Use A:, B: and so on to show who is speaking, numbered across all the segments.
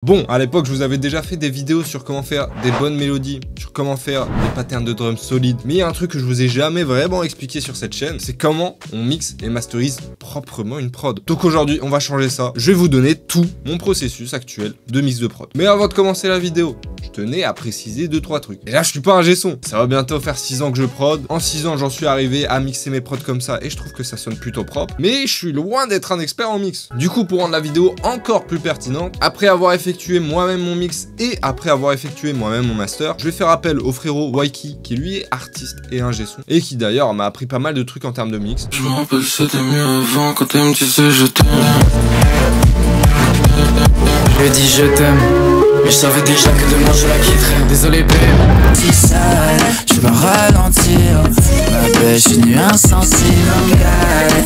A: Bon, à l'époque, je vous avais déjà fait des vidéos sur comment faire des bonnes mélodies, sur comment faire des patterns de drums solides. Mais il y a un truc que je vous ai jamais vraiment expliqué sur cette chaîne, c'est comment on mixe et masterise proprement une prod. Donc aujourd'hui, on va changer ça. Je vais vous donner tout mon processus actuel de mix de prod. Mais avant de commencer la vidéo, je tenais à préciser 2-3 trucs. Et là, je suis pas un G-son. Ça va bientôt faire 6 ans que je prod. En 6 ans, j'en suis arrivé à mixer mes prods comme ça et je trouve que ça sonne plutôt propre. Mais je suis loin d'être un expert en mix. Du coup, pour rendre la vidéo encore plus pertinente, après avoir effectué moi-même mon mix et après avoir effectué moi-même mon master, je vais faire appel au frérot Waiki qui lui est artiste et ingé son et qui d'ailleurs m'a appris pas mal de trucs en termes de mix.
B: Je me rappelle c'était mieux avant quand elle me disait je t'aime. Je lui ai dit je t'aime, mais je savais déjà que demain je la quitterais. Désolé babe. Si sale, tu vas ralentir. Ma belle, je suis nu insensible.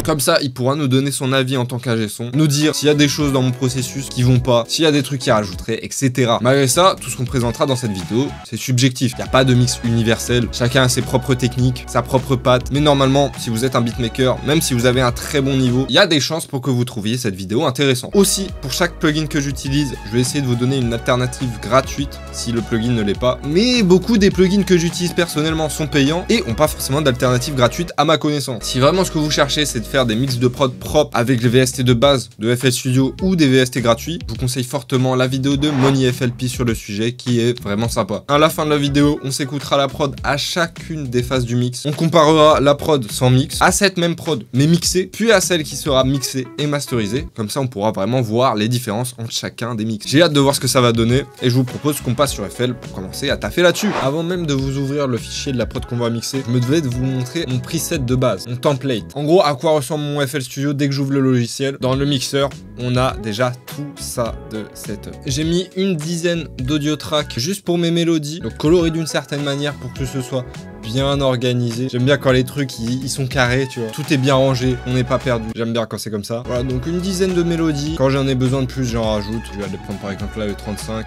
A: Comme ça, il pourra nous donner son avis en tant qu'ingé son, nous dire s'il y a des choses dans mon processus qui vont pas, s'il y a des trucs qui rajouteraient, etc. Malgré ça, tout ce qu'on présentera dans cette vidéo, c'est subjectif. Il n'y a pas de mix universel. Chacun a ses propres techniques, sa propre patte. Mais normalement, si vous êtes un beatmaker, même si vous avez un très bon niveau, il y a des chances pour que vous trouviez cette vidéo intéressante. Aussi, pour chaque plugin que j'utilise, je vais essayer de vous donner une alternative gratuite si le plugin ne l'est pas. Mais beaucoup des plugins que j'utilise personnellement sont payants et ont pas forcément d'alternative gratuite à ma connaissance. Si vraiment ce que vous cherchez, c'est de faire des mix de prod propres avec les VST de base de FL Studio ou des VST gratuits, je vous conseille fortement la vidéo de Money FLP sur le sujet qui est vraiment sympa. À la fin de la vidéo, on s'écoutera la prod à chacune des phases du mix. On comparera la prod sans mix à cette même prod mais mixée, puis à celle qui sera mixée et masterisée. Comme ça, on pourra vraiment voir les différences entre chacun des mix. J'ai hâte de voir ce que ça va donner et je vous propose qu'on passe sur FL pour commencer à taffer là-dessus. Avant même de vous ouvrir le fichier de la prod qu'on va mixer, je me devais de vous montrer mon preset de base, mon template. En gros, à quoi ressemble mon FL Studio dès que j'ouvre le logiciel. Dans le mixeur, on a déjà tout ça de setup. J'ai mis une dizaine d'audio tracks juste pour mes mélodies, donc colorés d'une certaine manière pour que ce soit bien organisé. J'aime bien quand les trucs ils sont carrés, tu vois. Tout est bien rangé, on n'est pas perdu. J'aime bien quand c'est comme ça. Voilà, donc une dizaine de mélodies. Quand j'en ai besoin de plus, j'en rajoute. Je vais aller prendre par exemple là le 35.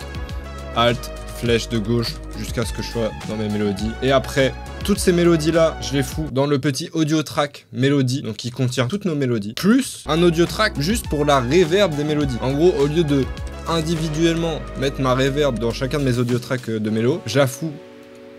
A: Alt, flèche de gauche jusqu'à ce que je sois dans mes mélodies. Et après, toutes ces mélodies là, je les fous dans le petit audio track mélodie, donc qui contient toutes nos mélodies, plus un audio track juste pour la reverb des mélodies. En gros, au lieu de individuellement mettre ma reverb dans chacun de mes audio tracks de mélo, je la fous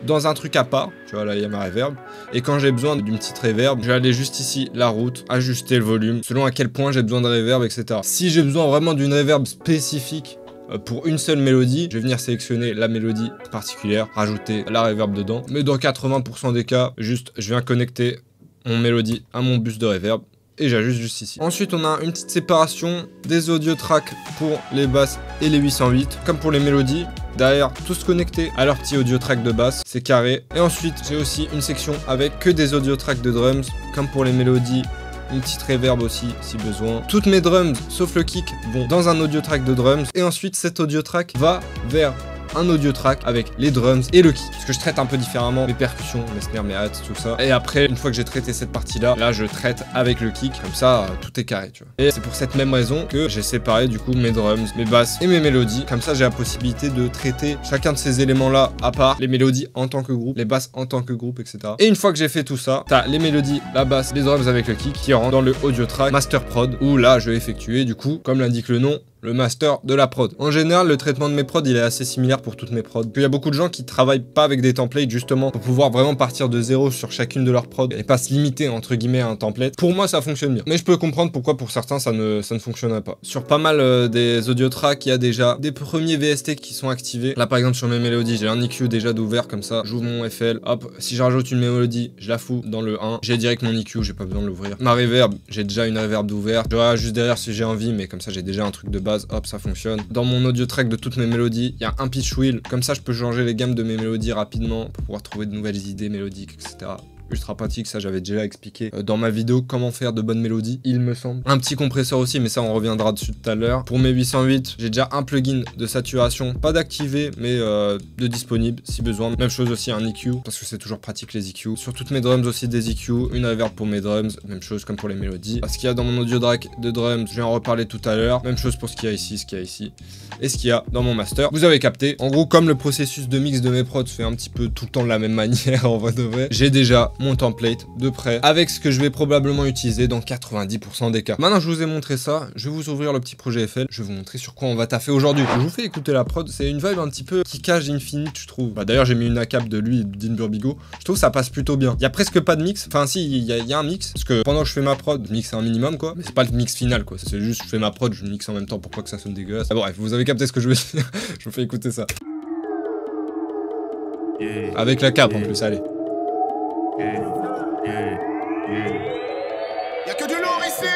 A: dans un truc à part, tu vois là il y a ma reverb, et quand j'ai besoin d'une petite reverb, je vais aller juste ici, la route, ajuster le volume, selon à quel point j'ai besoin de reverb, etc. Si j'ai besoin vraiment d'une reverb spécifique pour une seule mélodie, je vais venir sélectionner la mélodie particulière, rajouter la reverb dedans. Mais dans 80% des cas, juste je viens connecter mon mélodie à mon bus de reverb et j'ajuste juste ici. Ensuite, on a une petite séparation des audio tracks pour les basses et les 808, comme pour les mélodies. Derrière, tous connectés à leur petit audio track de basse, c'est carré. Et ensuite, j'ai aussi une section avec que des audio tracks de drums, comme pour les mélodies. Une petite reverb aussi si besoin. Toutes mes drums sauf le kick vont dans un audio track de drums et ensuite cet audio track va vers un audio track avec les drums et le kick. Parce que je traite un peu différemment mes percussions, mes snares, mes hats, tout ça. Et après, une fois que j'ai traité cette partie-là, là je traite avec le kick. Comme ça, tout est carré, tu vois. Et c'est pour cette même raison que j'ai séparé du coup mes drums, mes basses et mes mélodies. Comme ça, j'ai la possibilité de traiter chacun de ces éléments-là à part. Les mélodies en tant que groupe, les basses en tant que groupe, etc. Et une fois que j'ai fait tout ça, t'as les mélodies, la basse, les drums avec le kick qui rentrent dans le audio track master prod où là, je vais effectuer du coup, comme l'indique le nom, le master de la prod. En général, le traitement de mes prods, il est assez similaire pour toutes mes prods. Il y a beaucoup de gens qui travaillent pas avec des templates justement pour pouvoir vraiment partir de zéro sur chacune de leurs prods et pas se limiter entre guillemets à un template. Pour moi, ça fonctionne bien. Mais je peux comprendre pourquoi pour certains ça ne fonctionnerait pas. Sur pas mal des audio tracks, il y a déjà des premiers VST qui sont activés. Là par exemple sur mes mélodies, j'ai un EQ déjà d'ouvert comme ça. J'ouvre mon FL, hop, si je rajoute une mélodie, je la fous dans le 1. J'ai direct mon EQ, j'ai pas besoin de l'ouvrir. Ma reverb, j'ai déjà une reverb d'ouvert. Je rajoute juste derrière si j'ai envie, mais comme ça j'ai déjà un truc de base, hop, ça fonctionne. Dans mon audio track de toutes mes mélodies, il y a un pitch wheel, comme ça je peux changer les gammes de mes mélodies rapidement pour pouvoir trouver de nouvelles idées mélodiques, etc. Ultra pratique, ça j'avais déjà expliqué dans ma vidéo comment faire de bonnes mélodies, il me semble. Un petit compresseur aussi, mais ça on reviendra dessus tout à l'heure. Pour mes 808, j'ai déjà un plugin de saturation, pas d'activé, mais de disponible si besoin. Même chose aussi un EQ, parce que c'est toujours pratique les EQ. Sur toutes mes drums aussi des EQ, une reverb pour mes drums, même chose comme pour les mélodies. Ce qu'il y a dans mon audio track de drums, je vais en reparler tout à l'heure. Même chose pour ce qu'il y a ici, et ce qu'il y a dans mon master. Vous avez capté. En gros, comme le processus de mix de mes prods se fait un petit peu tout le temps de la même manière en vrai de vrai, j'ai déjà mon template de près avec ce que je vais probablement utiliser dans 90% des cas. Maintenant je vous ai montré ça, je vais vous ouvrir le petit projet FL, je vais vous montrer sur quoi on va taffer aujourd'hui. Je vous fais écouter la prod, c'est une vibe un petit peu Kickage Infinite je trouve. Bah, d'ailleurs j'ai mis une ACAP de lui, d'In Burbigo, je trouve que ça passe plutôt bien. Il y a presque pas de mix, enfin si il y a un mix, parce que pendant que je fais ma prod, le mix c'est un minimum quoi, mais c'est pas le mix final quoi, c'est juste je fais ma prod, je mixe en même temps pour pas que ça sonne dégueulasse. Ah, bref, vous avez capté ce que je veux dire, je vous fais écouter ça. Avec la cape en plus, allez.
C: Y'a que du lourd ici.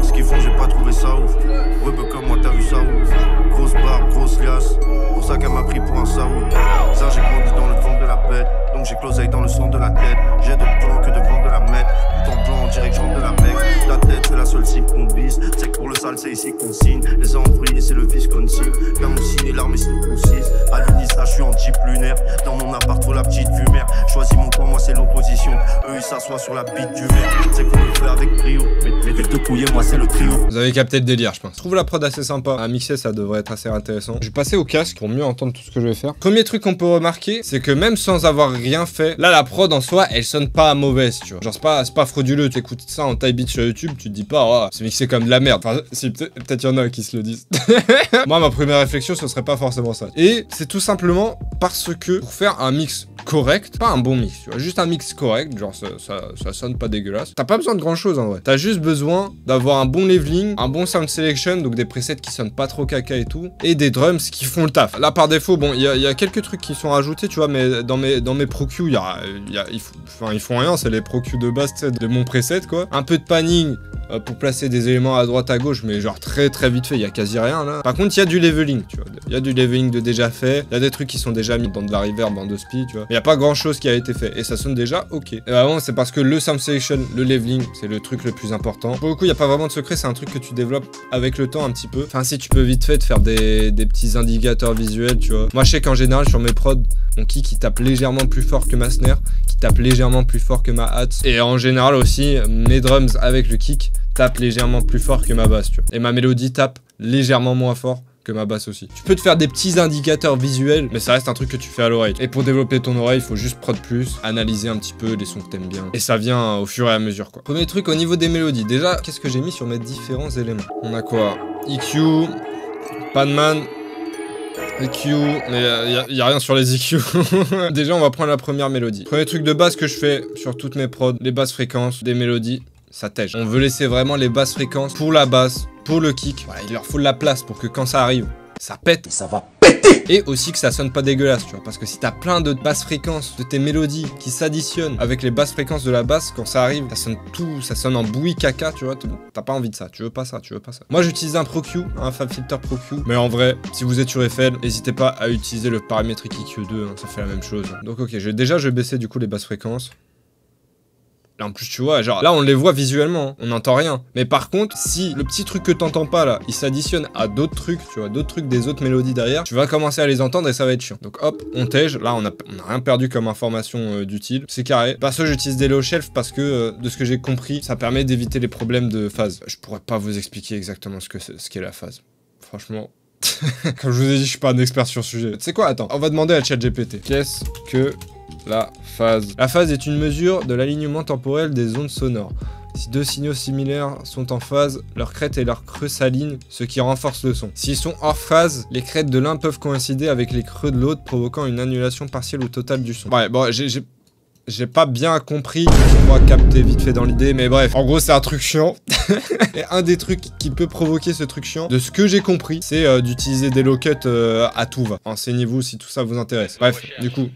C: Ce qu'ils font, j'ai pas trouvé ça ouf. Rebeu comme moi, t'as vu ça ouf. Grosse barbe, grosse liasse. Pour ça qu'elle m'a pris pour un saoud. Ça, j'ai grandi dans le ventre de la bête. Donc j'ai closeille dans le son de la tête. J'ai de plans que de vendre de la mettre. Tout en blanc, en direct, de la mec. La tête, c'est la seule cible qu'on vise. C'est que pour le sale, c'est ici qu'on signe. Les envoyés, c'est le Wisconsin. Comme on signe l'armée, c'est le 6. À l'Unisa, je suis en jeep lunaire. Dans mon appart, trop la petite vue mère. Choisis mon camp, moi, c'est l'opposition. Eux, ils s'assoient sur la bite du maire. C'est qu'on le fait avec brio. Mais de couiller, moi, c'est le trio.
A: Vous avez capté le délire, je pense. Je trouve la prod assez sympa. À mixer, ça devrait être assez intéressant. Je vais passer au casque pour mieux entendre tout ce que je vais faire. Premier truc qu'on peut remarquer, c'est que même sans avoir rien fait, là, la prod en soi, elle sonne pas mauvaise, tu vois. Genre, c'est pas frauduleux. Tu écoutes ça en taille beat sur YouTube, tu te dis pas, oh, c'est mixé comme de la merde. Enfin, si, peut-être y en a qui se le disent. Moi, ma première réflexion, ce serait pas forcément ça. Et c'est tout simplement parce que pour faire un mix correct, pas un bon mix, tu vois, juste un mix correct, genre ça sonne pas dégueulasse. T'as pas besoin de grand chose en vrai. T'as juste besoin d'avoir un bon leveling, un bon sound selection, donc des presets qui sonnent pas trop caca et tout, et des drums qui font le taf. Là par défaut, bon, il y a quelques trucs qui sont rajoutés, tu vois, mais dans mes pro-Q, ils font rien, c'est les pro-Q de base, tu sais, de mon preset quoi. Un peu de panning pour placer des éléments à droite à gauche, mais genre très vite fait, il y a quasi rien là. Par contre, il y a du leveling, tu vois, il y a du leveling de déjà fait, il y a des trucs qui sont déjà mis dans de la reverb, dans de speed, tu vois. Il y a pas grand chose qui a été fait et ça sonne déjà ok. Et vraiment, c'est parce que le sound selection, le leveling, c'est le truc le plus important. Pour le coup, il y a pas vraiment de secret, c'est un truc que tu développes avec le temps un petit peu. Enfin, si tu peux vite fait te faire des petits indicateurs visuels, tu vois. Moi, je sais qu'en général, sur mes prods, mon kick il tape légèrement plus fort que ma snare, qui tape légèrement plus fort que ma hats. Et en général aussi, mes drums avec le kick tapent légèrement plus fort que ma basse, tu vois. Et ma mélodie tape légèrement moins fort que ma basse aussi. Tu peux te faire des petits indicateurs visuels, mais ça reste un truc que tu fais à l'oreille. Et pour développer ton oreille, il faut juste prod plus, analyser un petit peu les sons que t'aimes bien. Et ça vient au fur et à mesure, quoi. Premier truc au niveau des mélodies. Déjà, qu'est-ce que j'ai mis sur mes différents éléments? On a quoi? EQ, Panman, EQ, mais y a rien sur les EQ. Déjà, on va prendre la première mélodie. Premier truc de base que je fais sur toutes mes prods, les basses fréquences, des mélodies, ça tège. On veut laisser vraiment les basses fréquences pour la basse, pour le kick. Voilà, il leur faut de la place pour que quand ça arrive, ça pète.
C: Ça va péter.
A: Et aussi que ça sonne pas dégueulasse, tu vois. Parce que si t'as plein de basses fréquences de tes mélodies qui s'additionnent avec les basses fréquences de la basse, quand ça arrive, ça sonne tout, ça sonne en bouillie caca, tu vois. T'as pas envie de ça, tu veux pas ça, tu veux pas ça. Moi j'utilise un Pro-Q, un FabFilter Pro-Q. Mais en vrai, si vous êtes sur FL, n'hésitez pas à utiliser le paramétrique EQ2, hein, ça fait la même chose. Donc ok, je vais baisser du coup les basses fréquences. Là en plus tu vois, genre là on les voit visuellement, hein, on n'entend rien. Mais par contre, si le petit truc que t'entends pas là, il s'additionne à d'autres trucs, tu vois, d'autres trucs des autres mélodies derrière, tu vas commencer à les entendre et ça va être chiant. Donc hop, on tège, là on a rien perdu comme information d'utile, c'est carré. Perso j'utilise des low shelf parce que de ce que j'ai compris, ça permet d'éviter les problèmes de phase. Je pourrais pas vous expliquer exactement ce qu'est la phase. Franchement... Comme je vous ai dit, je suis pas un expert sur le sujet. Tu sais quoi, attends, on va demander à ChatGPT. Qu'est-ce que la phase? La phase est une mesure de l'alignement temporel des ondes sonores. Si deux signaux similaires sont en phase, leur crête et leur creux s'alignent, ce qui renforce le son. S'ils sont hors phase, les crêtes de l'un peuvent coïncider avec les creux de l'autre, provoquant une annulation partielle ou totale du son. Ouais, bon, j'ai pas bien compris, je crois capter vite fait dans l'idée, mais bref, en gros c'est un truc chiant. Et un des trucs qui peut provoquer ce truc chiant, de ce que j'ai compris, c'est d'utiliser des low cuts à tout va. Enseignez-vous si tout ça vous intéresse. Bref, du coup,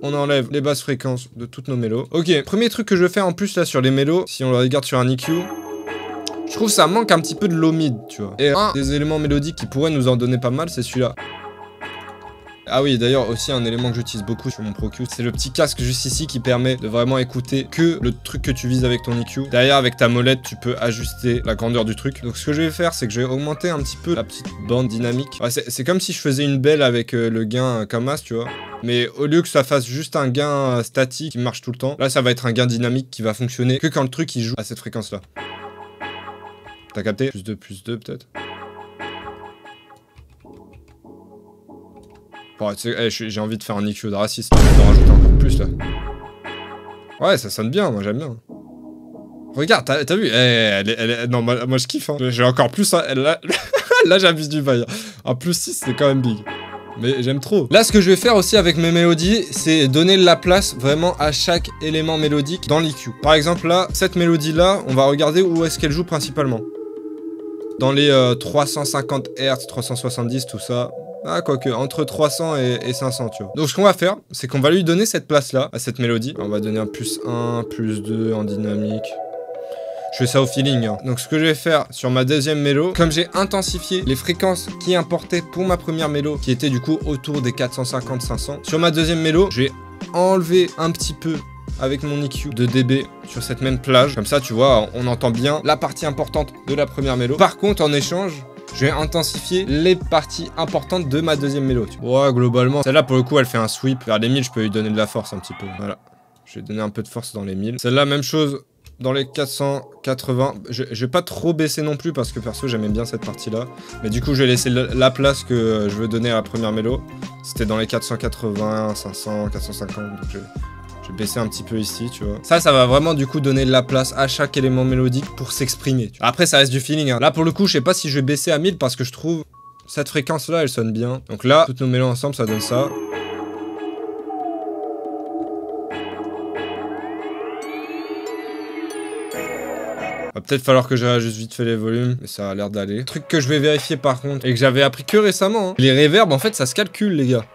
A: on enlève les basses fréquences de toutes nos mélos. Ok, premier truc que je vais faire en plus là sur les mélos, si on le regarde sur un EQ, je trouve ça manque un petit peu de low mid, tu vois. Et un des éléments mélodiques qui pourrait nous en donner pas mal, c'est celui-là. Ah oui, d'ailleurs aussi un élément que j'utilise beaucoup sur mon Pro-Q, c'est le petit casque juste ici qui permet de vraiment écouter que le truc que tu vises avec ton EQ. Derrière avec ta molette, tu peux ajuster la grandeur du truc. Donc ce que je vais faire, c'est que je vais augmenter un petit peu la petite bande dynamique. Ouais, c'est comme si je faisais une belle avec le gain comme as, tu vois. Mais au lieu que ça fasse juste un gain statique qui marche tout le temps, là ça va être un gain dynamique qui va fonctionner que quand le truc il joue à cette fréquence-là. T'as capté? Plus 2 peut-être. Bon, Oh, j'ai envie de faire un EQ de raciste, d'en rajouter encore plus là. Ouais, ça sonne bien, moi j'aime bien. Regarde, t'as vu, non, moi je kiffe, hein. J'ai encore plus, hein. Là j'abuse du bail. Un plus 6, c'est quand même big. Mais j'aime trop. Là, ce que je vais faire aussi avec mes mélodies, c'est donner la place vraiment à chaque élément mélodique dans l'EQ. Par exemple, là, cette mélodie-là, on va regarder où est-ce qu'elle joue principalement. Dans les 350 Hz, 370, tout ça. Ah, quoique, entre 300 et 500, tu vois. Donc, ce qu'on va faire, c'est qu'on va lui donner cette place-là, à cette mélodie. On va donner un plus 1, plus 2 en dynamique. Je fais ça au feeling, hein. Donc ce que je vais faire sur ma deuxième mélo, comme j'ai intensifié les fréquences qui importaient pour ma première mélo, qui était du coup autour des 450-500, sur ma deuxième mélo, je vais enlever un petit peu avec mon EQ de dB sur cette même plage. Comme ça, tu vois, on entend bien la partie importante de la première mélo. Par contre, en échange, je vais intensifier les parties importantes de ma deuxième mélo. Ouais, globalement, celle-là, pour le coup, elle fait un sweep. Vers les 1000, je peux lui donner de la force un petit peu. Voilà. Je vais donner un peu de force dans les 1000. Celle-là, même chose. Dans les 480, je vais pas trop baisser non plus parce que perso j'aimais bien cette partie là. Mais du coup je vais laisser la place que je veux donner à la première mélo. C'était dans les 480, 500, 450, donc je vais baisser un petit peu ici, tu vois. Ça va vraiment du coup donner de la place à chaque élément mélodique pour s'exprimer. Après ça reste du feeling, hein. Là pour le coup je sais pas si je vais baisser à 1000 parce que je trouve cette fréquence là elle sonne bien. Donc là, toutes nos mélos ensemble ça donne ça. Va peut-être falloir que je réajuste vite fait les volumes, mais ça a l'air d'aller. Truc que je vais vérifier par contre, et que j'avais appris que récemment, hein. Les reverbs, en fait, ça se calcule, les gars.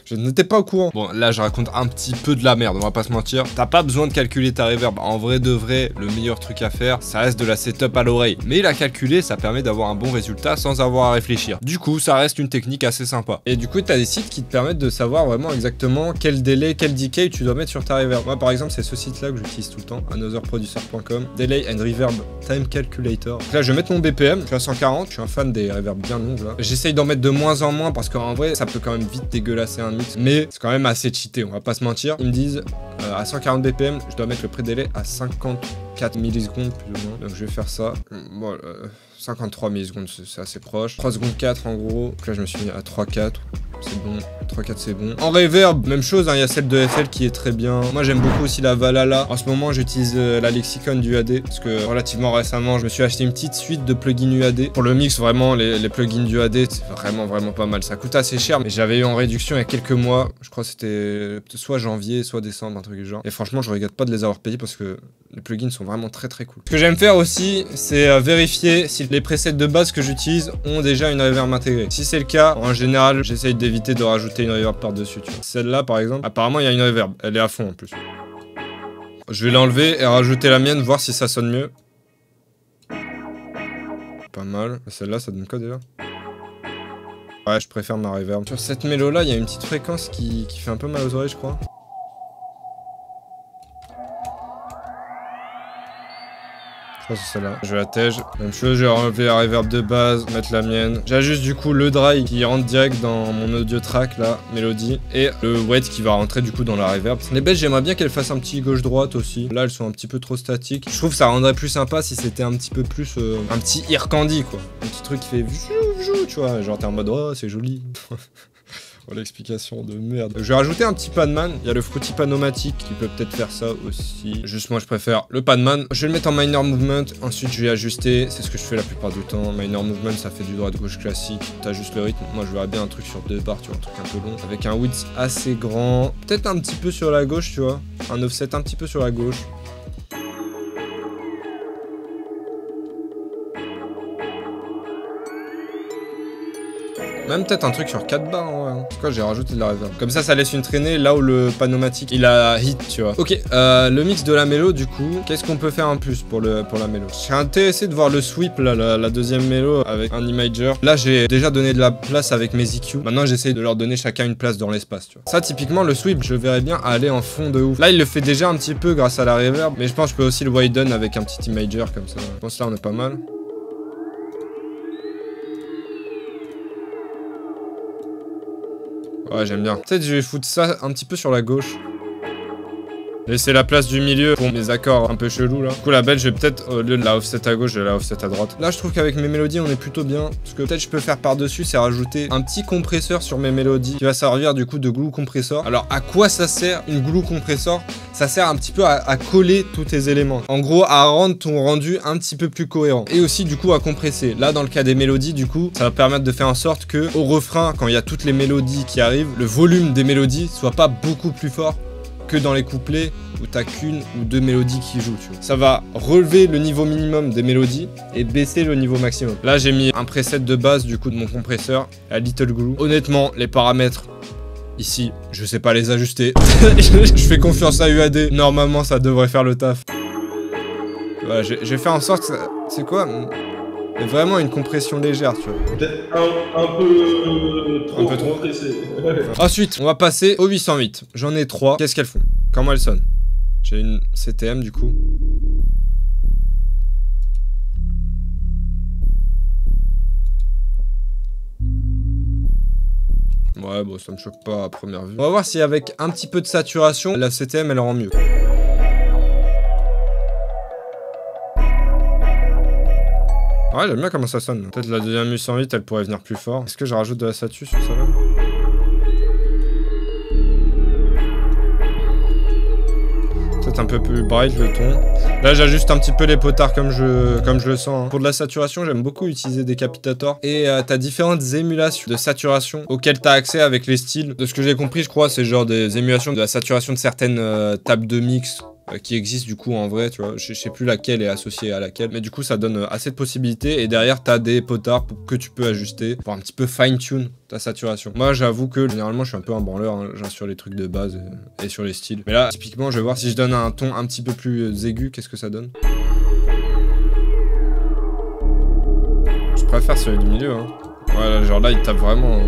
A: Je n'étais pas au courant. Bon, là, je raconte un petit peu de la merde, on va pas se mentir. T'as pas besoin de calculer ta reverb. En vrai de vrai, le meilleur truc à faire, ça reste de la setup à l'oreille. Mais la calculer, ça permet d'avoir un bon résultat sans avoir à réfléchir. Du coup, ça reste une technique assez sympa. Et du coup, t'as des sites qui te permettent de savoir vraiment exactement quel délai, quel decay tu dois mettre sur ta reverb. Moi, par exemple, c'est ce site-là que j'utilise tout le temps, anotherproducer.com. Delay and Reverb Time Calculator. Donc là, je vais mettre mon BPM. Je suis à 140. Je suis un fan des reverbs bien longues, là. J'essaye d'en mettre de moins en moins parce qu'en vrai, ça peut quand même vite dégueulasser un mix, mais c'est quand même assez cheaté, on va pas se mentir. Ils me disent à 140 BPM, je dois mettre le pré-délai à 54 millisecondes plus ou moins. Donc je vais faire ça. Bon, 53 millisecondes, c'est assez proche. 3 secondes 4 en gros. Donc là je me suis mis à 3-4. C'est bon, 3-4 c'est bon. En reverb, même chose, hein, y a celle de FL qui est très bien. Moi j'aime beaucoup aussi la Valhalla. En ce moment j'utilise la Lexicon du UAD parce que relativement récemment je me suis acheté une petite suite de plugins UAD. Pour le mix vraiment les plugins du UAD c'est vraiment pas mal. Ça coûte assez cher mais j'avais eu en réduction il y a quelques mois. Je crois que c'était soit janvier soit décembre, un truc du genre. Et franchement je regrette pas de les avoir payés parce que les plugins sont vraiment très cool. Ce que j'aime faire aussi c'est vérifier si les presets de base que j'utilise ont déjà une reverb intégrée. Si c'est le cas, en général j'essaye d'éviter de rajouter une reverb par-dessus, tu vois. Celle-là, par exemple, apparemment, il y a une reverb. Elle est à fond, en plus. Je vais l'enlever et rajouter la mienne, voir si ça sonne mieux. Pas mal. Celle-là, ça donne quoi, déjà? Ouais, je préfère ma reverb. Sur cette mélo-là, il y a une petite fréquence qui fait un peu mal aux oreilles, je crois. Je crois que c'est celle-là. Je vais la tège. Même chose, je vais enlever la reverb de base, mettre la mienne. J'ajuste du coup le dry qui rentre direct dans mon audio track là, mélodie. Et le wet qui va rentrer du coup dans la reverb. Les baisses, j'aimerais bien qu'elles fassent un petit gauche-droite aussi. Là, elles sont un petit peu trop statiques. Je trouve que ça rendrait plus sympa si c'était un petit peu plus... un petit ear candy quoi. Un petit truc qui fait... Tu vois, genre t'es en mode oh c'est joli. Oh, l'explication de merde. Je vais rajouter un petit Padman. Il y a le Fruity Panomatic qui peut peut-être faire ça aussi. Juste moi je préfère le Padman. Je vais le mettre en minor movement. Ensuite je vais ajuster. C'est ce que je fais la plupart du temps. Minor movement ça fait du droite-gauche classique. T'ajustes le rythme. Moi je verrais bien un truc sur 2 bars, tu vois, un truc un peu long. Avec un width assez grand. Peut-être un petit peu sur la gauche, tu vois. Un offset un petit peu sur la gauche. Même peut-être un truc sur 4 bars en vrai. En tout cas, j'ai rajouté de la reverb. Comme ça laisse une traînée là où le Panomatic il a hit, tu vois. Ok, le mix de la mélo, du coup, qu'est-ce qu'on peut faire en plus pour la mélo? Je serais intéressé de voir le sweep, là, la deuxième mélo avec un imager. Là, j'ai déjà donné de la place avec mes EQ. Maintenant, j'essaye de leur donner chacun une place dans l'espace, tu vois. Ça, typiquement, le sweep, je le verrais bien aller en fond de ouf. Là, il le fait déjà un petit peu grâce à la reverb, mais je pense que je peux aussi le widen avec un petit imager comme ça. Je pense que là, on est pas mal. Ouais, j'aime bien. Peut-être je vais foutre ça un petit peu sur la gauche. Laisser la place du milieu pour mes accords un peu chelous là. Du coup la belle je vais peut-être au lieu de la offset à gauche, je vais la offset à droite. Là je trouve qu'avec mes mélodies on est plutôt bien. Ce que peut-être je peux faire par dessus c'est rajouter un petit compresseur sur mes mélodies qui va servir du coup de glue compressor. Alors à quoi ça sert une glue compressor? Ça sert un petit peu à coller tous tes éléments. En gros à rendre ton rendu un petit peu plus cohérent. Et aussi du coup à compresser. Là dans le cas des mélodies du coup ça va permettre de faire en sorte que au refrain quand il y a toutes les mélodies qui arrivent, le volume des mélodies soit pas beaucoup plus fort que dans les couplets où t'as qu'une ou deux mélodies qui jouent, tu vois. Ça va relever le niveau minimum des mélodies et baisser le niveau maximum. Là, j'ai mis un preset de base du coup de mon compresseur, la Little Glue. Honnêtement, les paramètres ici, je sais pas les ajuster. Je fais confiance à UAD. Normalement, ça devrait faire le taf. Voilà, je vais faire en sorte que c'est quoi? Vraiment une compression légère, tu vois.
D: Peut-être un peu trop compressé.
A: Ensuite, on va passer au 808. J'en ai 3. Qu'est-ce qu'elles font? Comment elles sonnent? J'ai une CTM du coup. Ouais, bon, ça me choque pas à première vue. On va voir si avec un petit peu de saturation, la CTM elle rend mieux. Ouais, j'aime bien comment ça sonne. Peut-être la deuxième 808, elle pourrait venir plus fort. Est-ce que je rajoute de la satu sur ça là? Peut-être un peu plus bright le ton. Là, j'ajuste un petit peu les potards comme je le sens. Hein. Pour de la saturation, j'aime beaucoup utiliser des captators. Et t'as différentes émulations de saturation auxquelles t'as accès avec les styles. De ce que j'ai compris, je crois, c'est genre des émulations de la saturation de certaines tables de mix qui existent du coup en vrai, tu vois. Je sais plus laquelle est associée à laquelle, mais du coup ça donne assez de possibilités et derrière t'as des potards que tu peux ajuster pour un petit peu fine tune ta saturation. Moi j'avoue que généralement je suis un peu un branleur, hein, genre sur les trucs de base et sur les styles. Mais là typiquement je vais voir si je donne un ton un petit peu plus aigu, qu'est-ce que ça donne. Je préfère celui du milieu, hein. Voilà, genre là il tape vraiment.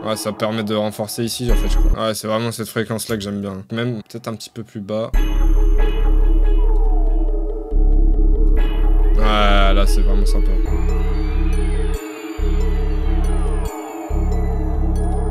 A: Ouais, ça permet de renforcer ici en fait, je crois. Ouais, c'est vraiment cette fréquence là que j'aime bien. Même peut-être un petit peu plus bas. Ouais, là c'est vraiment sympa.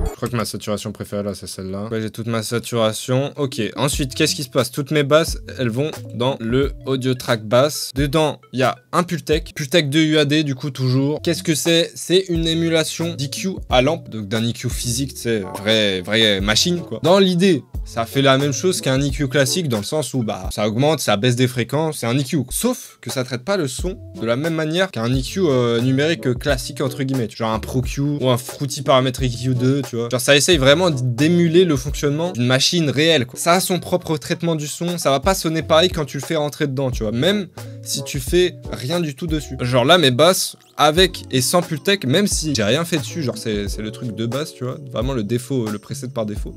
A: Je crois que ma saturation préférée là c'est celle-là. Ouais, j'ai toute ma saturation. Ok, ensuite qu'est-ce qui se passe? Toutes mes basses elles vont dans le audio track bass. Dedans il y a un Pultec. Pultec de UAD du coup toujours. Qu'est-ce que c'est? C'est une émulation d'EQ à lampe. Donc d'un EQ physique, c'est vraie machine quoi. Dans l'idée, ça fait la même chose qu'un EQ classique dans le sens où bah ça augmente, ça baisse des fréquences, c'est un EQ. Sauf que ça traite pas le son de la même manière qu'un EQ numérique classique entre guillemets. Genre un Pro Q ou un Fruity Parametric EQ2, tu vois. Genre ça essaye vraiment d'émuler le fonctionnement d'une machine réelle quoi. Ça a son propre traitement du son, ça va pas sonner pareil quand tu le fais rentrer dedans, tu vois. Même si tu fais rien du tout dessus. Genre là mes basses avec et sans Pultec, même si j'ai rien fait dessus, genre c'est le truc de basse, tu vois. Vraiment le défaut, le preset par défaut.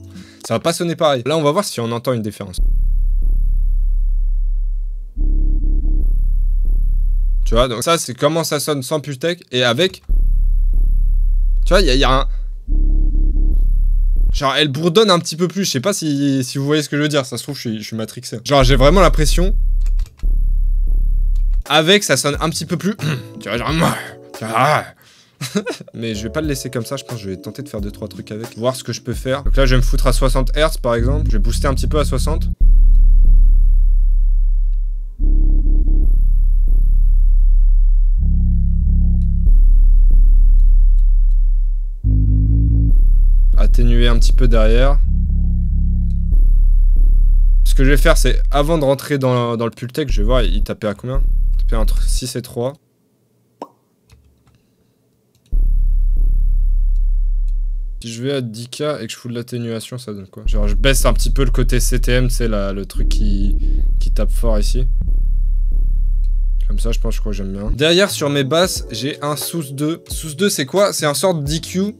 A: Ça va pas sonner pareil. Là on va voir si on entend une différence. Tu vois, donc ça c'est comment ça sonne sans Pultec et avec. Tu vois, il y a un... Genre elle bourdonne un petit peu plus, je sais pas si vous voyez ce que je veux dire, ça se trouve je suis matrixé. Genre j'ai vraiment l'impression... Avec ça sonne un petit peu plus... tu vois genre... Mais je vais pas le laisser comme ça, je pense que je vais tenter de faire 2-3 trucs avec. Voir ce que je peux faire. Donc là je vais me foutre à 60 Hz par exemple, je vais booster un petit peu à 60. Atténuer un petit peu derrière. Ce que je vais faire c'est, avant de rentrer dans le Pultec, je vais voir il tapait à combien? Il tapait entre 6 et 3. Si je vais à 10K et que je fous de l'atténuation, ça donne quoi? Genre je baisse un petit peu le côté CTM, c'est le truc qui tape fort ici. Comme ça, je crois que j'aime bien. Derrière, sur mes basses, j'ai un Source 2. Source 2, c'est quoi? C'est un sorte d'EQ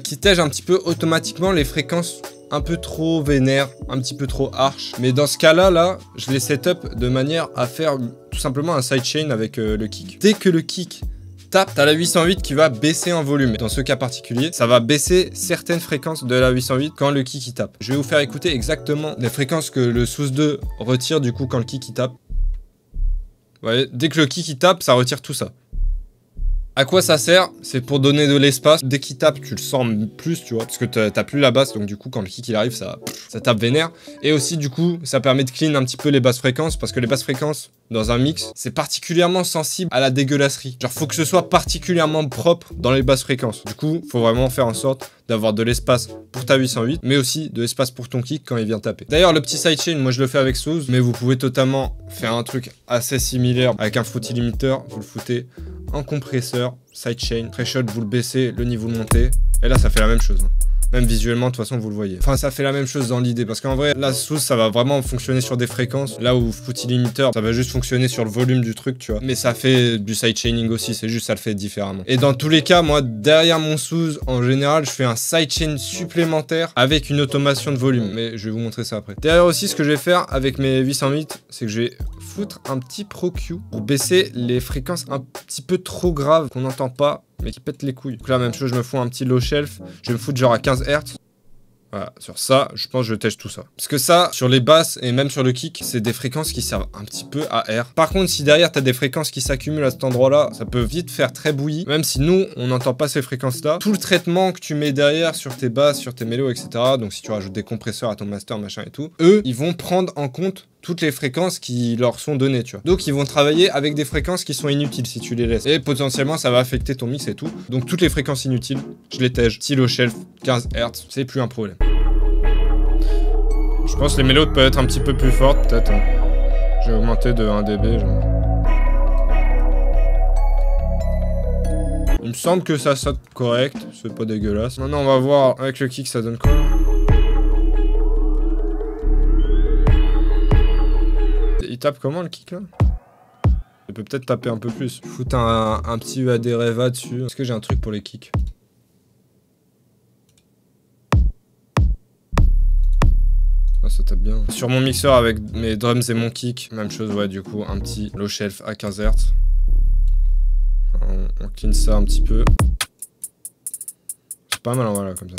A: qui tège un petit peu automatiquement les fréquences un peu trop vénères, un petit peu trop arches. Mais dans ce cas-là, là, je les setup de manière à faire tout simplement un sidechain avec le kick. Dès que le kick tape, t'as la 808 qui va baisser en volume. Dans ce cas particulier, ça va baisser certaines fréquences de la 808 quand le kick il tape. Je vais vous faire écouter exactement les fréquences que le Source 2 retire du coup quand le kick il tape. Vous voyez, dès que le kick il tape, ça retire tout ça. À quoi ça sert? C'est pour donner de l'espace. Dès qu'il tape, tu le sens plus, tu vois, parce que t'as plus la basse, donc du coup, quand le kick il arrive, ça tape vénère. Et aussi, du coup, ça permet de clean un petit peu les basses fréquences, parce que les basses fréquences, dans un mix, c'est particulièrement sensible à la dégueulasserie. Genre, faut que ce soit particulièrement propre dans les basses fréquences. Du coup, faut vraiment faire en sorte d'avoir de l'espace pour ta 808, mais aussi de l'espace pour ton kick quand il vient taper. D'ailleurs, le petit sidechain, moi je le fais avec Souz, mais vous pouvez totalement faire un truc assez similaire avec un Fruity Limiter. Vous le foutez en compresseur, sidechain, threshold, vous le baissez, le niveau le montez, et là ça fait la même chose. Même visuellement, de toute façon, vous le voyez. Enfin, ça fait la même chose dans l'idée, parce qu'en vrai, la Souz, ça va vraiment fonctionner sur des fréquences, là où Fruity Limiter, ça va juste fonctionner sur le volume du truc, tu vois. Mais ça fait du sidechaining aussi, c'est juste ça le fait différemment. Et dans tous les cas, moi, derrière mon Souz, en général, je fais un sidechain supplémentaire avec une automation de volume, mais je vais vous montrer ça après. Derrière aussi, ce que je vais faire avec mes 808, c'est que je vais foutre un petit Pro Q pour baisser les fréquences un petit peu trop graves qu'on n'entend pas, mais qui pètent les couilles. Donc là, même chose, je me fous un petit low shelf, je vais me foutre genre à 15 Hz. Voilà, sur ça, je pense que je tèche tout ça. Parce que ça, sur les basses et même sur le kick, c'est des fréquences qui servent un petit peu à air. Par contre, si derrière, t'as des fréquences qui s'accumulent à cet endroit-là, ça peut vite faire très bouilli. Même si nous, on n'entend pas ces fréquences-là. Tout le traitement que tu mets derrière sur tes basses, sur tes mélos, etc. Donc si tu rajoutes des compresseurs à ton master, machin et tout, eux, ils vont prendre en compte toutes les fréquences qui leur sont données, tu vois. Donc ils vont travailler avec des fréquences qui sont inutiles si tu les laisses. Et potentiellement ça va affecter ton mix et tout. Donc toutes les fréquences inutiles, je les tège. Si low shelf, 15 Hz, c'est plus un problème. Je pense que les mélos peuvent être un petit peu plus fortes, peut-être. Hein. J'ai augmenté de 1 dB, genre. Il me semble que ça saute correct, c'est pas dégueulasse. Maintenant on va voir avec le kick ça donne quoi. Il tape comment le kick là? Il peut peut-être taper un peu plus. Foutre un petit UAD Reva dessus. Est-ce que j'ai un truc pour les kicks? Ah, ça tape bien. Sur mon mixeur avec mes drums et mon kick, même chose, ouais, du coup, un petit low shelf à 15 Hz. On clean ça un petit peu. C'est pas mal, hein, voilà, comme ça.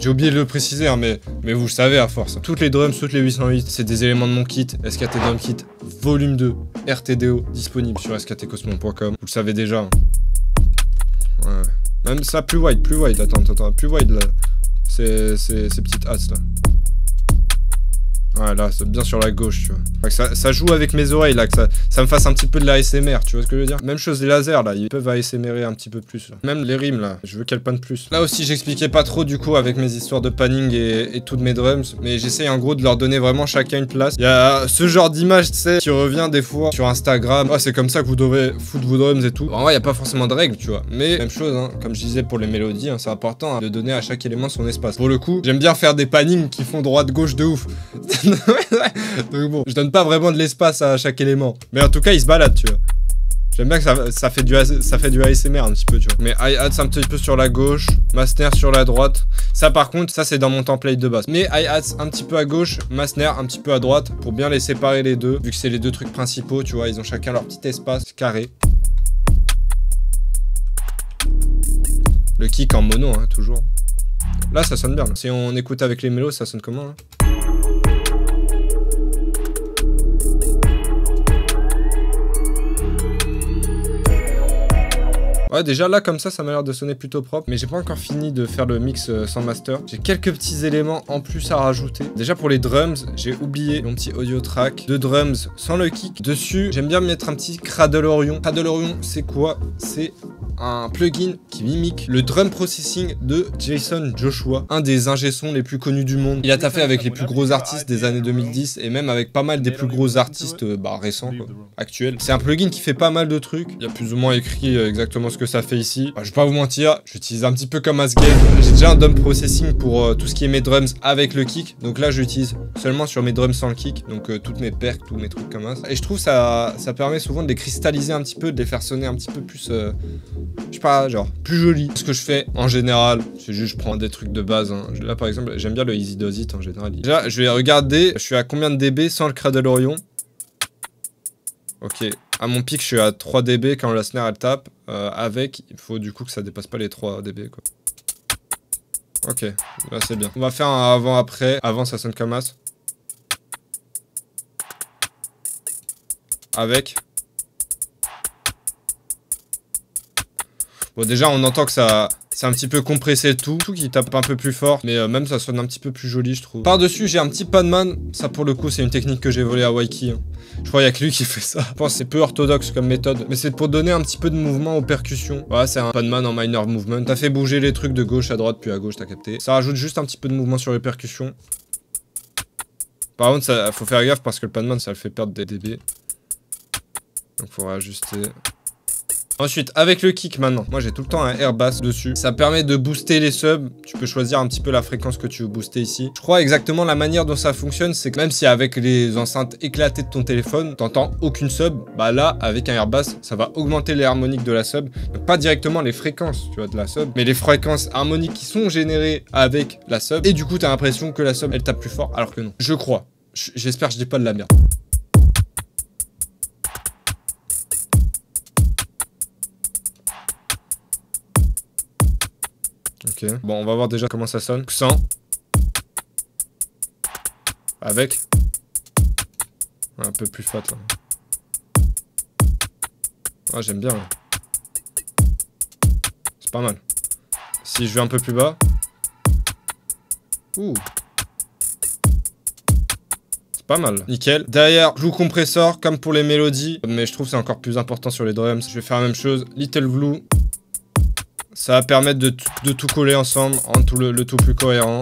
A: J'ai oublié de le préciser, hein, mais vous le savez à force. Toutes les drums, toutes les 808, c'est des éléments de mon kit. SKT Drum Kit Volume 2, RTDO, disponible sur sktcosmo.com. Vous le savez déjà. Hein. Ouais. Même ça, plus wide, attends, plus wide là. Ces petites hats là. Ouais, là, c'est bien sur la gauche, tu vois. Que ça joue avec mes oreilles, là, que ça me fasse un petit peu de l'ASMR, tu vois ce que je veux dire? Même chose, les lasers, là, ils peuvent ASMR un petit peu plus, là. Même les rimes, là, je veux qu'elles pannent plus. Là aussi, j'expliquais pas trop, du coup, avec mes histoires de panning et toutes mes drums, mais j'essaye, en gros, de leur donner vraiment chacun une place. Il y a ce genre d'image, tu sais, qui revient des fois sur Instagram. Ah, c'est comme ça que vous devez foutre vos drums et tout. En vrai, il y a pas forcément de règles, tu vois. Mais, même chose, hein, comme je disais pour les mélodies, hein, c'est important hein, de donner à chaque élément son espace. Pour le coup, j'aime bien faire des pannings qui font droite-gauche de ouf. Donc bon, je donne pas vraiment de l'espace à chaque élément. Mais en tout cas, il se balade, tu vois. J'aime bien que ça fait du ASMR un petit peu, tu vois. Mais hi-hat, c'est un petit peu sur la gauche, ma snare sur la droite. Ça, par contre, ça, c'est dans mon template de base. Mais hi-hat, un petit peu à gauche, ma snare un petit peu à droite, pour bien les séparer les deux. Vu que c'est les deux trucs principaux, tu vois, ils ont chacun leur petit espace carré. Le kick en mono, hein, toujours. Là, ça sonne bien. Là. Si on écoute avec les mélos, ça sonne comment, hein? Ouais, déjà là, comme ça m'a l'air de sonner plutôt propre. Mais j'ai pas encore fini de faire le mix sans master. J'ai quelques petits éléments en plus à rajouter. Déjà pour les drums, j'ai oublié mon petit audio track de drums sans le kick. Dessus, j'aime bien mettre un petit Cradle Orion. Cradle Orion, c'est quoi? C'est un plugin qui mimique le drum processing de Jason Joshua, un des ingé-sons les plus connus du monde. Il a taffé avec les plus gros artistes des années 2010 et même avec pas mal des plus gros artistes récents, quoi, actuels. C'est un plugin qui fait pas mal de trucs. Il y a plus ou moins écrit exactement ce que ça fait ici. Je vais pas vous mentir, j'utilise un petit peu comme Asgame. J'ai déjà un drum processing pour tout ce qui est mes drums avec le kick. Donc là, j'utilise seulement sur mes drums sans le kick. Donc toutes mes percs, tous mes trucs comme ça. Et je trouve ça permet souvent de les cristalliser un petit peu, de les faire sonner un petit peu plus... je sais pas, genre, plus joli. Ce que je fais, en général, c'est juste, je prends des trucs de base. Hein. Là, par exemple, j'aime bien le Easy Does It, en général. Déjà, je vais regarder, je suis à combien de dB sans le Cradle Orion. Ok. À mon pic, je suis à 3 dB quand la snare, elle tape. Avec, il faut du coup que ça dépasse pas les 3 dB, quoi. Ok, là, c'est bien. On va faire un avant-après. Avant, ça sonne comme as. Avec... Bon, déjà, on entend que ça... C'est un petit peu compressé tout qui tape un peu plus fort, mais même ça sonne un petit peu plus joli, je trouve. Par-dessus, j'ai un petit Padman. Ça, pour le coup, c'est une technique que j'ai volée à Waiki. Hein. Je crois qu'il y a que lui qui fait ça. Je pense que c'est peu orthodoxe comme méthode, mais c'est pour donner un petit peu de mouvement aux percussions. Voilà, c'est un Padman en minor movement. T'as fait bouger les trucs de gauche à droite, puis à gauche, t'as capté. Ça rajoute juste un petit peu de mouvement sur les percussions. Par contre, ça, faut faire gaffe parce que le Padman, ça le fait perdre des dB. Donc, faut réajuster. Ensuite, avec le kick maintenant, moi j'ai tout le temps un air bass dessus. Ça permet de booster les subs. Tu peux choisir un petit peu la fréquence que tu veux booster ici. Je crois exactement la manière dont ça fonctionne, c'est que même si avec les enceintes éclatées de ton téléphone, t'entends aucune sub, bah là, avec un air bass, ça va augmenter les harmoniques de la sub. Donc pas directement les fréquences, tu vois, de la sub, mais les fréquences harmoniques qui sont générées avec la sub. Et du coup, t'as l'impression que la sub, elle tape plus fort, alors que non. Je crois. J'espère que je dis pas de la merde. Ok. Bon, on va voir déjà comment ça sonne. Sans. Avec. Un peu plus fat là. Ah, j'aime bien. Là. C'est pas mal. Si je vais un peu plus bas. Ouh. C'est pas mal. Nickel. Derrière, glue compressor comme pour les mélodies. Mais je trouve que c'est encore plus important sur les drums. Je vais faire la même chose. Little glue. Ça va permettre de tout coller ensemble, en tout le tout plus cohérent.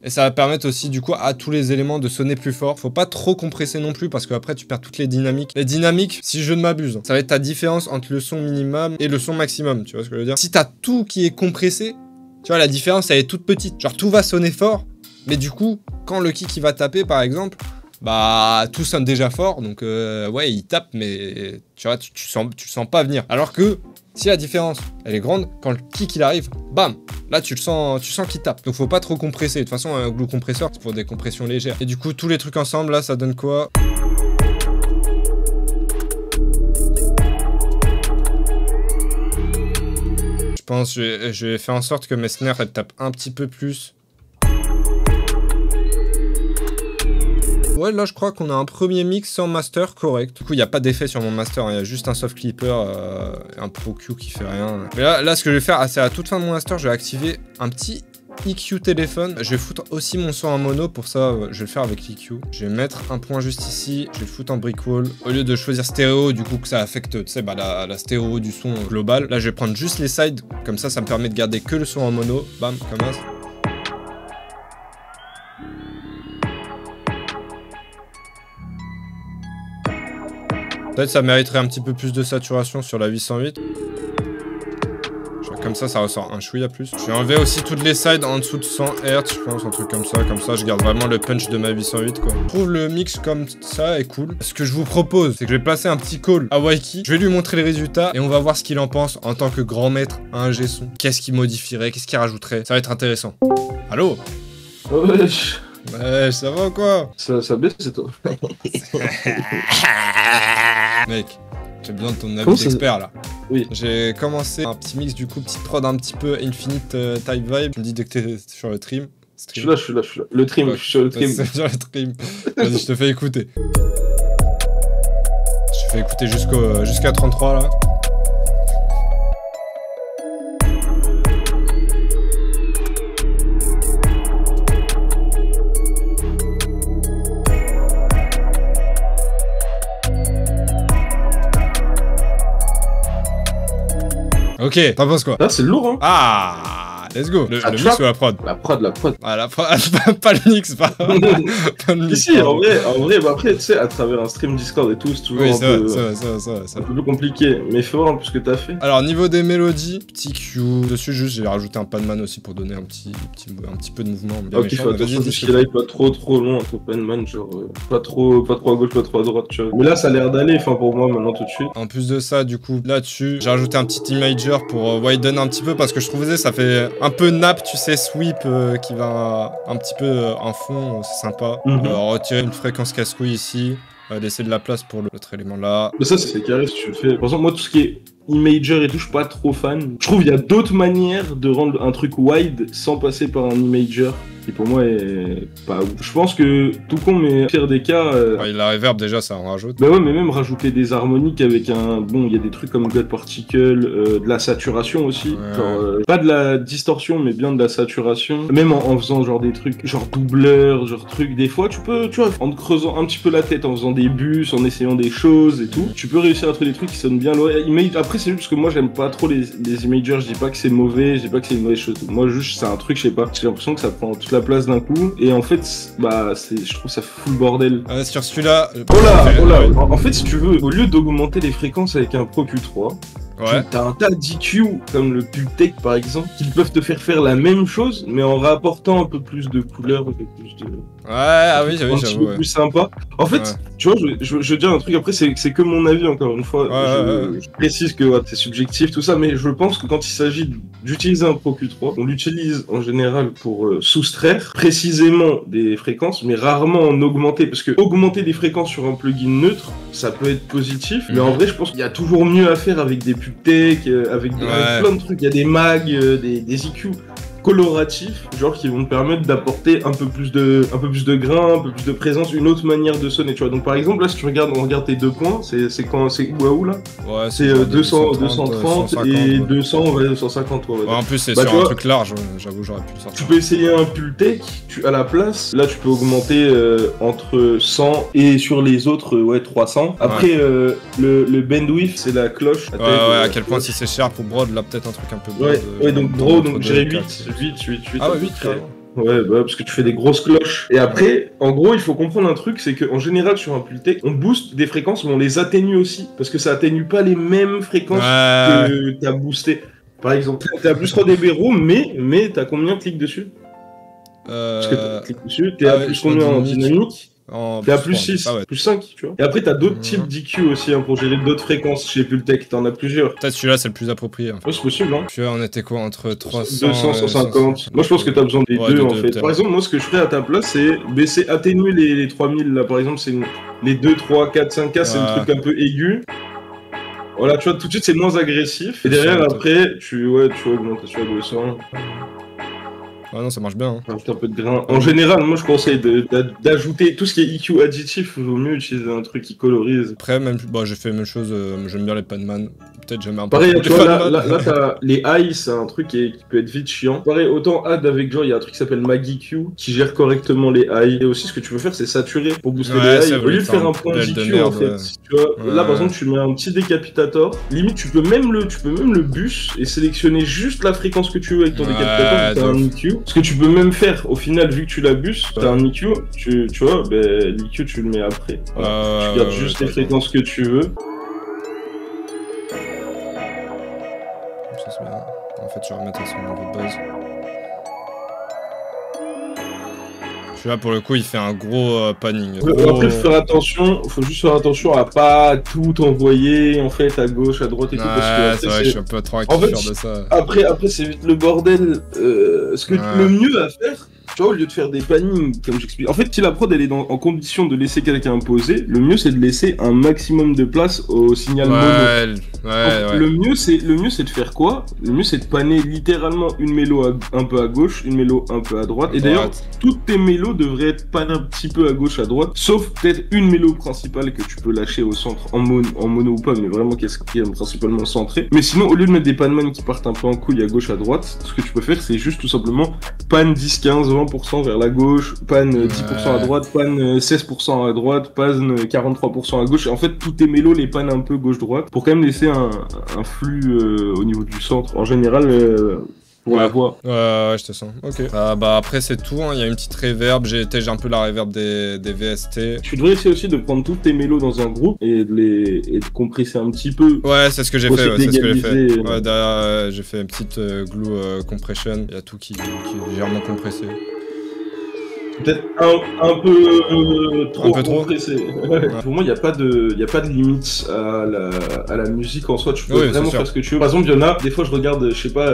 A: Et ça va permettre aussi du coup à tous les éléments de sonner plus fort. Faut pas trop compresser non plus parce qu'après tu perds toutes les dynamiques. Les dynamiques, si je ne m'abuse, ça va être ta différence entre le son minimum et le son maximum. Tu vois ce que je veux dire? Si t'as tout qui est compressé, tu vois la différence elle est toute petite. Genre tout va sonner fort, mais du coup quand le kick il va taper par exemple, bah tout sonne déjà fort, donc ouais il tape mais tu vois tu sens pas venir. Alors que si la différence elle est grande, quand le kick il arrive, bam, là tu sens qu'il tape. Donc faut pas trop compresser. De toute façon un glue compresseur c'est pour des compressions légères. Et du coup tous les trucs ensemble là ça donne quoi? Je pense que je vais faire en sorte que mes snares elles tapent un petit peu plus. Ouais, là, je crois qu'on a un premier mix sans master correct. Du coup, il n'y a pas d'effet sur mon master. Il y a juste un soft clipper, un Pro Q qui fait rien. Mais là, ce que je vais faire, c'est à toute fin de mon master, je vais activer un petit EQ téléphone. Je vais foutre aussi mon son en mono. Pour ça, je vais le faire avec l'EQ. Je vais mettre un point juste ici. Je vais le foutre en brick wall. Au lieu de choisir stéréo, du coup, que ça affecte, tu sais, bah, la stéréo du son global. Là, je vais prendre juste les sides. Comme ça, ça me permet de garder que le son en mono. Bam, comme ça. Peut-être ça mériterait un petit peu plus de saturation sur la 808. Comme ça, ça ressort un chouïa plus. Je vais enlever aussi toutes les sides en dessous de 100 Hz, je pense, un truc comme ça. Comme ça, je garde vraiment le punch de ma 808, quoi. Je trouve le mix comme ça est cool. Ce que je vous propose, c'est que je vais placer un petit call à Waiki. Je vais lui montrer les résultats et on va voir ce qu'il en pense en tant que grand maître à un G-son. Qu'est-ce qu'il modifierait, qu'est-ce qu'il rajouterait. Ça va être intéressant. Allô?
E: Wesh.
A: Ouais, ça va ou quoi?
E: Ça baisse, c'est toi.
A: Mec, j'ai besoin de ton avis d'expert là.
E: Oui.
A: J'ai commencé un petit mix du coup, petite prod un petit peu Infinite Type Vibe. Tu me dis dès que t'es sur le trim.
E: Je suis là. Le trim,
A: ouais,
E: je suis sur le trim.
A: C'est sur le trim. Vas-y, je te fais écouter. Je te fais écouter jusqu'à 33 là. Ok, t'en penses quoi?
E: Ah, c'est lourd, hein.
A: Ah, let's go. Le mix ou la prod?
E: La prod.
A: Ah, la prod, pas le mix, pas le mix.
E: Si, en vrai, bah après, tu sais, à travers un stream Discord et tout, c'est toujours un peu plus compliqué. Mais fais voir un peu ce que t'as fait.
A: Alors, niveau des mélodies, petit Q. Dessus, juste, j'ai rajouté un Padman aussi pour donner un petit peu de mouvement.
E: Ok, fais attention, parce qu'il aille pas trop loin, ton Padman, genre, pas trop à gauche, pas trop à droite, tu vois. Mais là, ça a l'air d'aller, enfin, pour moi, maintenant, tout de suite.
A: En plus de ça, du coup, là-dessus, j'ai rajouté un petit imager pour widen un petit peu, parce que je trouvais ça fait un peu nappe, tu sais, sweep qui va un petit peu en fond, c'est sympa. Retirer une fréquence casse-couille ici, laisser de la place pour l'autre élément là.
E: Mais ça, c'est carré si tu le fais. Par exemple, moi, tout ce qui est imager et tout, je suis pas trop fan. Je trouve qu'il y a d'autres manières de rendre un truc wide sans passer par un imager. qui pour moi est pas ouf. Je pense que tout con, mais pire des cas.
A: La reverb déjà ça en rajoute.
E: Bah ouais, mais même rajouter des harmoniques avec un. Bon, il y a des trucs comme God Particle, de la saturation aussi.
A: Ouais.
E: Genre, pas de la distorsion, mais bien de la saturation. Même en faisant genre des trucs, genre doubleur, genre trucs. Des fois, tu peux, tu vois, en te creusant un petit peu la tête, en faisant des bus, en essayant des choses et tout, tu peux réussir à trouver des trucs qui sonnent bien. Après, c'est juste parce que moi, j'aime pas trop les imagers. Je dis pas que c'est mauvais, je dis pas que c'est une mauvaise chose. Moi, juste, c'est un truc, je sais pas. J'ai l'impression que ça prend toute la place d'un coup. Et en fait, bah, je trouve ça fout le bordel.
A: Sur celui-là.
E: Oh là. En fait, si tu veux, au lieu d'augmenter les fréquences avec un Pro Q3,
A: Ouais.
E: t'as un tas d'EQ, comme le Pultec par exemple, qui peuvent te faire la même chose, mais en rapportant un peu plus de couleurs, un peu plus de...
A: Ouais, ah oui, j'avoue.
E: Un petit peu plus sympa. En fait, tu vois, je veux dire un truc, après, c'est que mon avis, encore une fois. Je précise que c'est subjectif, tout ça, mais je pense que quand il s'agit d'utiliser un Pro Q3, on l'utilise en général pour soustraire précisément des fréquences, mais rarement en augmenter, parce que augmenter des fréquences sur un plugin neutre, ça peut être positif, mais en vrai, je pense qu'il y a toujours mieux à faire avec des Pultec, avec plein de trucs. Il y a des mags, des EQ coloratifs, genre qui vont te permettre d'apporter un peu plus de grain, un peu plus de présence, une autre manière de sonner, tu vois. Donc par exemple là, si on regarde tes 2 points, c'est où à où là?
A: Ouais,
E: c'est 200, 230 et 200, on va 250. Ouais.
A: En plus c'est sur un truc large, j'avoue j'aurais pu le sortir.
E: Tu peux essayer un Pultec, à la place, là tu peux augmenter entre 100 et sur les autres 300. Après le bandwidth, c'est la cloche.
A: À quel point si c'est cher pour Broad, là peut-être un truc un peu Broad.
E: Ouais, donc Broad, donc j'irais 8.
A: Ah ouais, 8 carrément.
E: Ouais, bah, parce que tu fais des grosses cloches. Et après, en gros, il faut comprendre un truc, c'est qu'en général, sur un Pultec, on booste des fréquences, mais on les atténue aussi. Parce que ça atténue pas les mêmes fréquences que t'as boosté. Par exemple, t'as plus 3 dB RAW, mais t'as combien de clics dessus? Parce que t'as clics dessus, t'es à plus combien en dynamique? T'es à plus 6, plus 5, tu vois. Et après, t'as d'autres types d'EQ aussi, pour gérer d'autres fréquences chez Pultec, t'en as plusieurs.
A: Peut-être celui-là, c'est le plus approprié.
E: Ouais, c'est possible, hein.
A: Celui-là, on était quoi, entre 300
E: 200, 150. Moi, je pense que t'as besoin des deux, en fait. Par exemple, moi, ce que je ferais à ta place, c'est baisser, atténuer les 3000, là, par exemple, c'est les 2, 3, 4, 5K, c'est un truc un peu aigu. Voilà, tu vois, tout de suite, c'est moins agressif. Et derrière, après, tu augmentes, tu vois, 200.
A: Ouais, non, ça marche bien.
E: Rajoute un peu de grain. En général, moi, je conseille d'ajouter tout ce qui est EQ additif. Il vaut mieux utiliser un truc qui colorise.
A: Après, même, j'ai fait la même chose. J'aime bien les Panman. Peut-être j'aime un peu.
E: Pareil, tu vois, là t'as les highs, c'est un truc qui peut être vite chiant. Pareil, autant add avec genre, il y a un truc qui s'appelle MagEQ qui gère correctement les highs. Et aussi, ce que tu peux faire, c'est saturer pour booster les highs. Au lieu de faire un point d'EQ, en fait. Tu vois, là, par exemple, tu mets un petit décapitator. Limite, tu peux même le bus et sélectionner juste la fréquence que tu veux avec ton décapitator. T'as un EQ. Ce que tu peux même faire, au final, vu que tu la bus, t'as un EQ, tu vois, l'EQ tu le mets après. Voilà. Tu gardes juste les fréquences que tu veux.
A: Ça c'est bien. En fait, je vais remettre à son niveau de base. Celui-là, pour le coup, il fait un gros panning.
E: Après, faut juste faire attention à pas tout envoyer, en fait, à gauche, à droite et tout.
A: Parce que, c'est vrai, je suis un peu trop actif de ça.
E: Après, c'est vite le bordel. Le mieux à faire, tu vois, au lieu de faire des pannings, comme j'explique. En fait, si la prod elle est en condition de laisser quelqu'un poser, le mieux c'est de laisser un maximum de place au signal mono. Le mieux c'est de faire quoi? Le mieux c'est de panner littéralement une mélo un peu à gauche, une mélo un peu à droite. Et d'ailleurs, toutes tes mélos devraient être pannées un petit peu à gauche, à droite, sauf peut-être une mélo principale que tu peux lâcher au centre en mono ou pas, mais vraiment qui est principalement centré. Mais sinon, au lieu de mettre des panman qui partent un peu en couille à gauche, à droite, ce que tu peux faire, c'est juste tout simplement pan 10, 15, 20% vers la gauche, pan 10% à droite, pan 16% à droite, pan 43% à gauche. En fait, tous tes mélos les pan un peu gauche-droite pour quand même laisser un flux au niveau du centre. En général, pour la voix.
A: Ouais, je te sens. Ok. Après, c'est tout. Il y a une petite reverb. J'ai un peu la reverb des VST.
E: Tu devrais essayer aussi de prendre toutes tes mélos dans un groupe et de compresser un petit peu.
A: Ouais, c'est ce que j'ai fait. Ouais, derrière, j'ai fait une petite glue compression. Il y a tout qui est légèrement compressé.
E: Peut-être un peu trop compressé. Ouais. Pour moi, il n'y a pas de limite à la musique en soi. Tu peux vraiment faire ce que tu veux. Par exemple, il y en a, des fois, je regarde, je sais pas,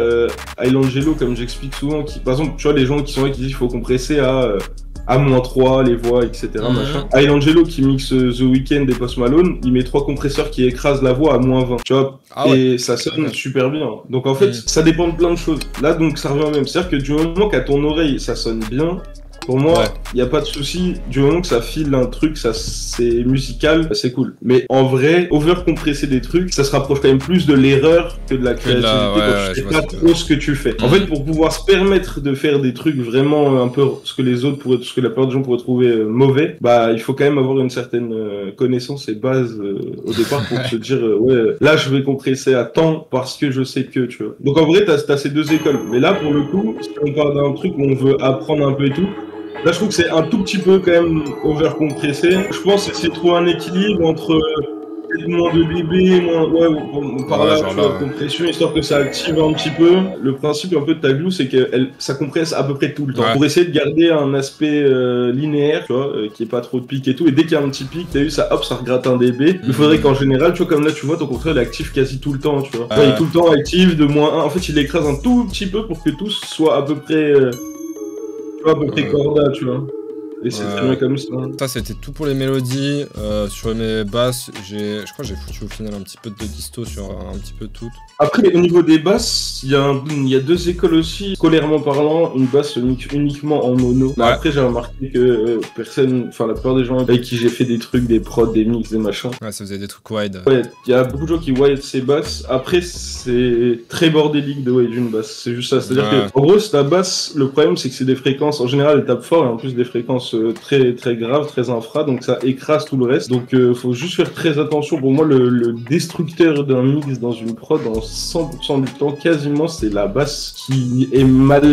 E: Ilangelo, comme j'explique souvent, par exemple, tu vois, les gens qui sont là qui disent qu'il faut compresser à à -3, les voix, etc. machin. High Angelo qui mixe The Weeknd et Post Malone, il met 3 compresseurs qui écrasent la voix à -20, tu vois, et ça sonne super bien. Donc en fait, ça dépend de plein de choses. Là, donc ça revient au même. C'est-à-dire que du moment qu'à ton oreille, ça sonne bien, pour moi, il n'y a pas de souci. Du moment que ça file un truc, ça c'est musical, c'est cool. Mais en vrai, overcompresser des trucs, ça se rapproche quand même plus de l'erreur que de la créativité. Quand tu sais pas trop ce que tu fais. En fait, pour pouvoir se permettre de faire des trucs vraiment un peu ce que les autres pourraient, ce que la plupart des gens pourraient trouver mauvais, bah il faut quand même avoir une certaine connaissance et base au départ pour se dire ouais, là je vais compresser à temps parce que je sais que, tu vois. Donc en vrai, t'as ces deux écoles. Mais là, pour le coup, si on parle d'un truc où on veut apprendre un peu et tout, là, je trouve que c'est un tout petit peu quand même overcompressé. Je pense essayer de trouver un équilibre entre moins de dB, moins, par là, tu vois, compression, histoire que ça active un petit peu. Le principe un peu de ta glue, c'est que ça compresse à peu près tout le temps. Pour essayer de garder un aspect linéaire, tu vois, qui est pas trop de pic et tout. Et dès qu'il y a un petit pic, t'as vu, ça, hop, ça regratte un dB. Il faudrait qu'en général, tu vois, comme là, tu vois, ton contraire, il est actif quasi tout le temps, tu vois. Il est tout le temps actif de -1. En fait, il écrase un tout petit peu pour que tout soit à peu près... à peu près corda, tu vois. Et c'est très bien comme ça.
A: Ça, c'était tout pour les mélodies. Sur mes basses, je crois que j'ai foutu au final un petit peu de disto sur un petit peu toutes.
E: Après, au niveau des basses, il y a deux écoles aussi. Scolairement parlant, une basse uniquement en mono. Mais après, j'ai remarqué que la plupart des gens avec qui j'ai fait des trucs, des prods, des mix, des machins.
A: Ouais, ça faisait des trucs wide.
E: Ouais, il y a beaucoup de gens qui wide ces basses. Après, c'est très bordélique de wide une basse. C'est juste ça. C'est-à-dire que, en gros, ta basse, le problème, c'est que c'est des fréquences. En général, elle tape fort et en plus des fréquences très très graves, très infra. Donc ça écrase tout le reste. Donc faut juste faire très attention. Pour moi, le destructeur d'un mix dans une prod, en 100% du temps, quasiment, c'est la basse qui est mal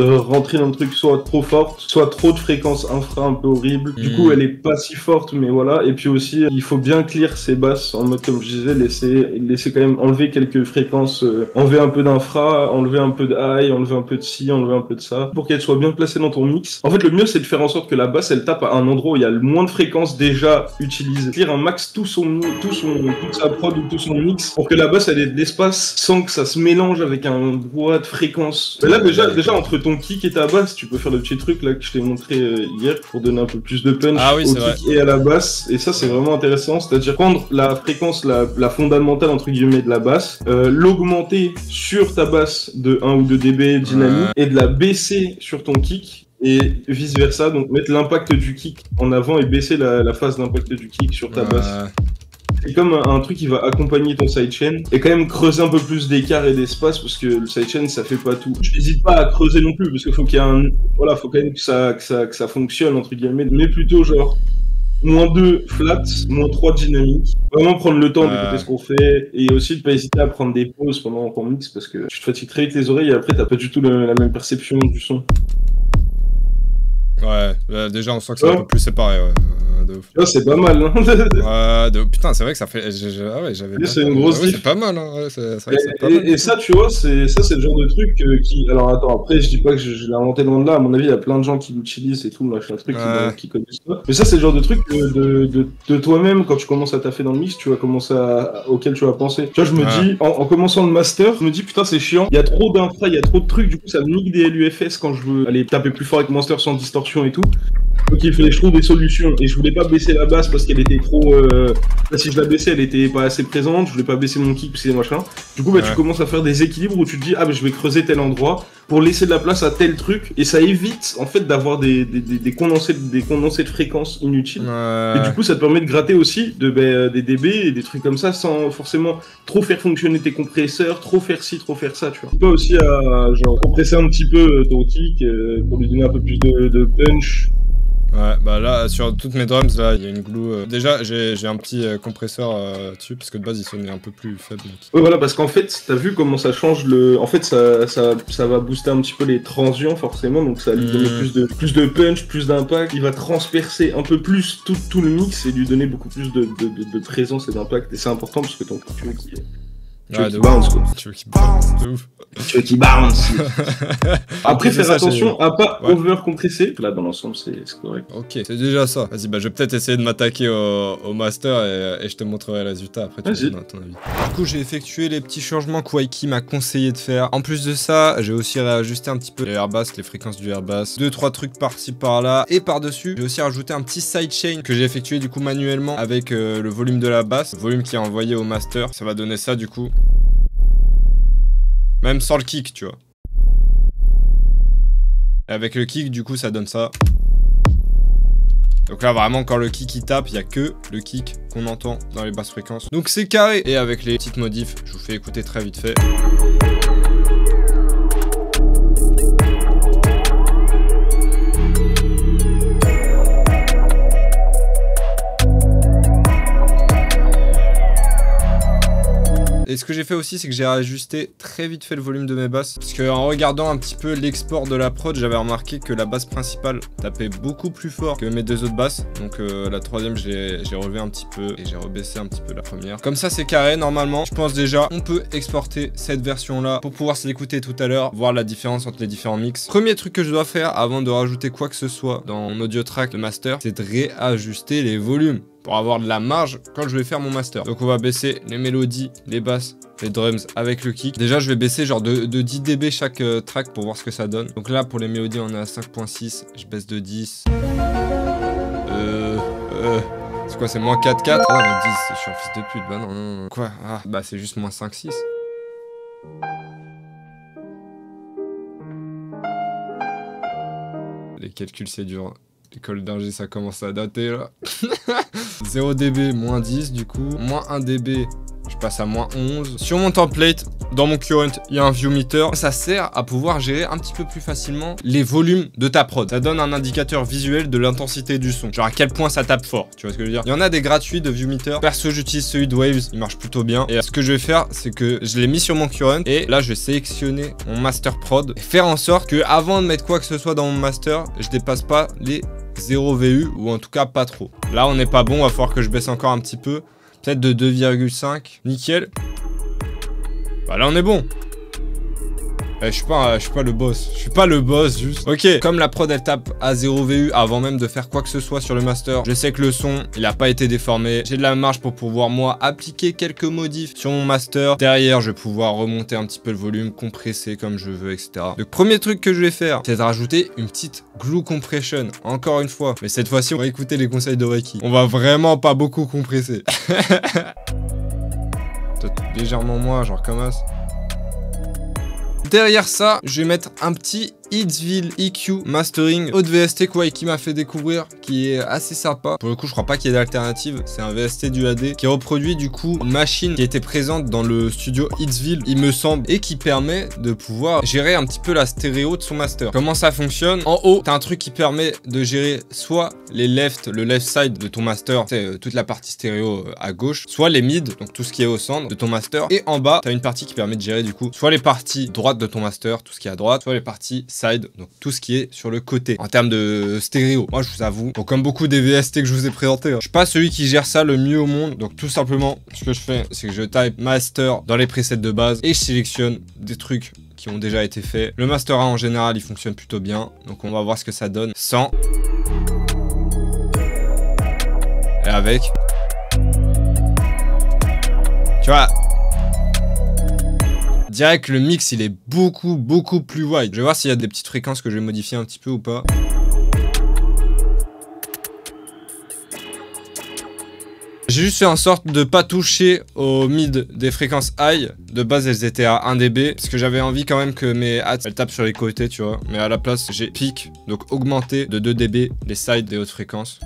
E: rentrée dans le truc, soit trop forte, soit trop de fréquences infra un peu horribles. Du coup, elle est pas si forte, mais voilà. Et puis aussi, il faut bien clear ses basses en mode, comme je disais, laisser quand même enlever quelques fréquences, enlever un peu d'infra, enlever un peu de high, enlever un peu de ci, enlever un peu de ça, pour qu'elle soit bien placée dans ton mix. En fait, le mieux, c'est de faire en sorte que la basse, elle tape à un endroit où il y a le moins de fréquences déjà utilisées. Clear un max toute sa prod ou tout son mix, pour que la basse, elle ait de l'espace sans que ça se mélange avec un brouhaha de fréquences. Mais là, déjà, entre ton kick et ta basse, tu peux faire le petit truc là que je t'ai montré hier pour donner un peu plus de punch au kick et à la basse. Et ça, c'est vraiment intéressant. C'est-à-dire prendre la fréquence, la fondamentale entre guillemets de la basse, l'augmenter sur ta basse de 1 ou 2 dB dynamique et de la baisser sur ton kick. Et vice versa, donc mettre l'impact du kick en avant et baisser la phase d'impact du kick sur ta basse. C'est comme un truc qui va accompagner ton sidechain et quand même creuser un peu plus d'écart et d'espace parce que le sidechain ça fait pas tout. Je n'hésite pas à creuser non plus parce qu'il faut qu'il y ait faut quand même que ça fonctionne entre guillemets, mais plutôt genre -2 flat, -3 dynamique. Vraiment prendre le temps d'écouter ce qu'on fait et aussi de pas hésiter à prendre des pauses pendant qu'on mixe parce que tu te fatigues très vite les oreilles et après t'as pas du tout la même perception du son.
A: Ouais, déjà on sent que c'est un peu plus séparé, de ouf.
E: Là, c'est pas mal, hein.
A: Putain, c'est vrai que ça fait... j'avais...
E: C'est une grosse
A: c'est pas mal, hein. C'est vrai que c'est pas mal.
E: Et ça, tu vois, c'est le genre de truc qui... Alors, attends, après, je dis pas que je l'ai inventé loin de là. À mon avis, il y a plein de gens qui l'utilisent et tout, machin, truc qui connaissent pas. Mais ça, c'est le genre de truc de toi-même, quand tu commences à taffer dans le mix, tu vas commencer auquel tu vas penser. Tu vois, je me dis, en commençant le master, je me dis, putain, c'est chiant. Il y a trop d'infra, il y a trop de trucs, du coup, ça me nique des LUFS quand je veux aller taper plus fort avec Monster sans distorsion et tout. Donc il fallait que je trouve des solutions et je voulais pas baisser la basse parce qu'elle était trop... si je la baissais elle était pas assez présente, je voulais pas baisser mon kick parce que machin. Du coup tu commences à faire des équilibres où tu te dis je vais creuser tel endroit pour laisser de la place à tel truc et ça évite en fait d'avoir des condensés de fréquences inutiles. Et du coup ça te permet de gratter aussi des dB et des trucs comme ça sans forcément trop faire fonctionner tes compresseurs, trop faire ci, trop faire ça, tu vois. Tu peux aussi genre compresser un petit peu ton kick pour lui donner un peu plus de punch.
A: Ouais, bah là, sur toutes mes drums, là, il y a une glue. Déjà, j'ai un petit compresseur dessus, parce que de base, il sonnait un peu plus faible.
E: Ouais, voilà, parce qu'en fait, t'as vu comment ça change le... En fait, ça va booster un petit peu les transients, forcément, donc ça va lui donner plus de punch, plus d'impact. Il va transpercer un peu plus tout le mix et lui donner beaucoup plus de présence et d'impact. Et c'est important, parce que ton truc, Tu veux qu'il bounce, quoi.
A: Tu veux qu'il bounce, de ouf.
E: Tu veux qu'il bounce. Après, faire attention à pas over compresser. Là, dans l'ensemble, c'est correct.
A: Ok, c'est déjà ça. Vas-y, bah je vais peut-être essayer de m'attaquer au master et je te montrerai le résultat après. Tu donnes ton avis. Du coup, j'ai effectué les petits changements que Waiki m'a conseillé de faire. En plus de ça, j'ai aussi réajusté un petit peu les airbass, les fréquences du airbass. 2-3 trucs par-ci par-là. Et par-dessus, j'ai aussi rajouté un petit sidechain que j'ai effectué du coup manuellement avec le volume de la basse, le volume qui est envoyé au master. Ça va donner ça du coup. Même sans le kick, tu vois. Et avec le kick, du coup, ça donne ça. Donc là, vraiment, quand le kick il tape, il n'y a que le kick qu'on entend dans les basses fréquences. Donc c'est carré. Et avec les petites modifs, je vous fais écouter très vite fait. Et ce que j'ai fait aussi, c'est que j'ai réajusté très vite fait le volume de mes basses. Parce qu'en regardant un petit peu l'export de la prod, j'avais remarqué que la basse principale tapait beaucoup plus fort que mes deux autres basses. Donc la troisième, j'ai relevé un petit peu et j'ai rebaissé un petit peu la première. Comme ça, c'est carré normalement. Je pense déjà, on peut exporter cette version-là pour pouvoir se l'écouter tout à l'heure, voir la différence entre les différents mix. Premier truc que je dois faire avant de rajouter quoi que ce soit dans mon audio track de master, c'est de réajuster les volumes pour avoir de la marge quand je vais faire mon master. Donc on va baisser les mélodies, les basses, les drums avec le kick. Déjà je vais baisser genre de 10 dB chaque track pour voir ce que ça donne. Donc là pour les mélodies on est à 5.6, je baisse de 10. C'est quoi, c'est moins 4.4? Ah mais 10, je suis un fils de pute, bah non. Quoi? Ah bah c'est juste moins 5.6. Les calculs c'est dur. L'école d'ingé ça commence à dater là. 0 dB, moins 10 du coup. Moins 1 dB, je passe à moins 11. Sur mon template, dans mon current, il y a un view meter. Ça sert à pouvoir gérer un petit peu plus facilement les volumes de ta prod. Ça donne un indicateur visuel de l'intensité du son. Genre à quel point ça tape fort, tu vois ce que je veux dire. Il y en a des gratuits de view meter. Perso, j'utilise celui de Waves, il marche plutôt bien. Et ce que je vais faire, c'est que je l'ai mis sur mon current. Et là, je vais sélectionner mon master prod. Et faire en sorte que avant de mettre quoi que ce soit dans mon master, je dépasse pas les 0 VU ou en tout cas pas trop. Là on n'est pas bon, va falloir que je baisse encore un petit peu. Peut-être de 2,5. Nickel. Bah là on est bon. Je suis pas le boss. Je suis pas le boss juste. Ok, comme la prod elle tape à 0 VU avant même de faire quoi que ce soit sur le master, je sais que le son il a pas été déformé. J'ai de la marge pour pouvoir moi appliquer quelques modifs sur mon master. Derrière je vais pouvoir remonter un petit peu le volume, compresser comme je veux, etc. Le premier truc que je vais faire, c'est de rajouter une petite glue compression. Encore une fois. Mais cette fois-ci on va écouter les conseils de Waiki. On va vraiment pas beaucoup compresser. Peut-être légèrement moins, genre comme ça. Derrière ça, je vais mettre un petit Hitsville EQ Mastering, autre VST que Waiki m'a fait découvrir, qui est assez sympa. Pour le coup, je crois pas qu'il y ait d'alternative. C'est un VST du AD qui reproduit du coup une machine qui était présente dans le studio Hitsville, il me semble, et qui permet de pouvoir gérer un petit peu la stéréo de son master. Comment ça fonctionne? En haut, t'as un truc qui permet de gérer soit le left side de ton master, c'est toute la partie stéréo à gauche, soit les mid, donc tout ce qui est au centre de ton master. Et en bas, t'as une partie qui permet de gérer du coup soit les parties droites de ton master, tout ce qui est à droite, soit les parties side, donc tout ce qui est sur le côté en termes de stéréo. Moi je vous avoue, donc comme beaucoup des VST que je vous ai présentés, je suis pas celui qui gère ça le mieux au monde. Donc tout simplement ce que je fais, c'est que je type master dans les presets de base et je sélectionne des trucs qui ont déjà été faits. Le master A en général il fonctionne plutôt bien, donc on va voir ce que ça donne sans et avec, tu vois. Direct, le mix, il est beaucoup plus wide. Je vais voir s'il y a des petites fréquences que je vais modifier un petit peu ou pas. J'ai juste fait en sorte de pas toucher au mid des fréquences high. De base, elles étaient à 1 dB. Parce que j'avais envie quand même que mes hats, elles tapent sur les côtés, tu vois. Mais à la place, j'ai peak, donc augmenté de 2 dB les sides des hautes fréquences.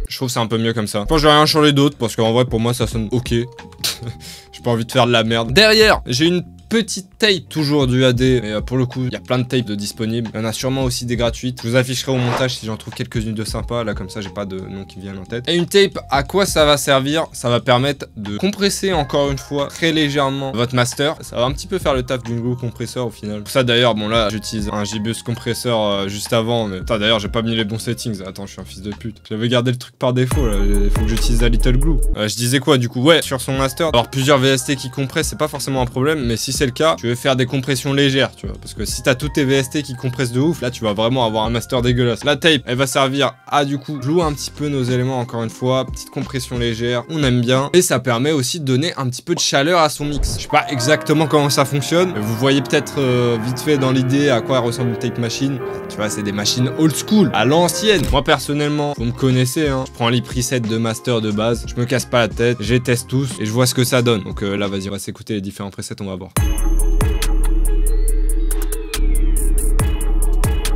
A: Je trouve que c'est un peu mieux comme ça. Je pense que je vais rien changer d'autre parce qu'en vrai, pour moi, ça sonne ok. J'ai pas envie de faire de la merde. Derrière, j'ai une petite tape, toujours du AD, mais pour le coup, il y a plein de tapes de disponibles. Il y en a sûrement aussi des gratuites. Je vous afficherai au montage si j'en trouve quelques-unes de sympas. Là, comme ça, j'ai pas de nom qui viennent en tête. Et une tape, à quoi ça va servir? Ça va permettre de compresser encore une fois très légèrement votre master. Ça va un petit peu faire le taf d'une glue compresseur au final. Pour ça d'ailleurs, bon là, j'utilise un JBus compresseur juste avant, mais d'ailleurs, j'ai pas mis les bons settings. Attends, je suis un fils de pute. J'avais gardé le truc par défaut là. Il faut que j'utilise la Little Glue. Je disais quoi du coup? Ouais, sur son master, alors plusieurs VST qui compressent, c'est pas forcément un problème, mais si c'est le cas, tu veux faire des compressions légères, tu vois, parce que si t'as tous tes VST qui compressent de ouf, là tu vas vraiment avoir un master dégueulasse. La tape, elle va servir à du coup jouer un petit peu nos éléments encore une fois, petite compression légère, on aime bien, et ça permet aussi de donner un petit peu de chaleur à son mix. Je sais pas exactement comment ça fonctionne, mais vous voyez peut-être vite fait dans l'idée à quoi ressemble une tape machine. Tu vois, c'est des machines old school, à l'ancienne. Moi personnellement, vous me connaissez, hein, je prends les presets de master de base, je me casse pas la tête, je les teste tous et je vois ce que ça donne. Donc là, vas-y, on va s'écouter les différents presets, on va voir.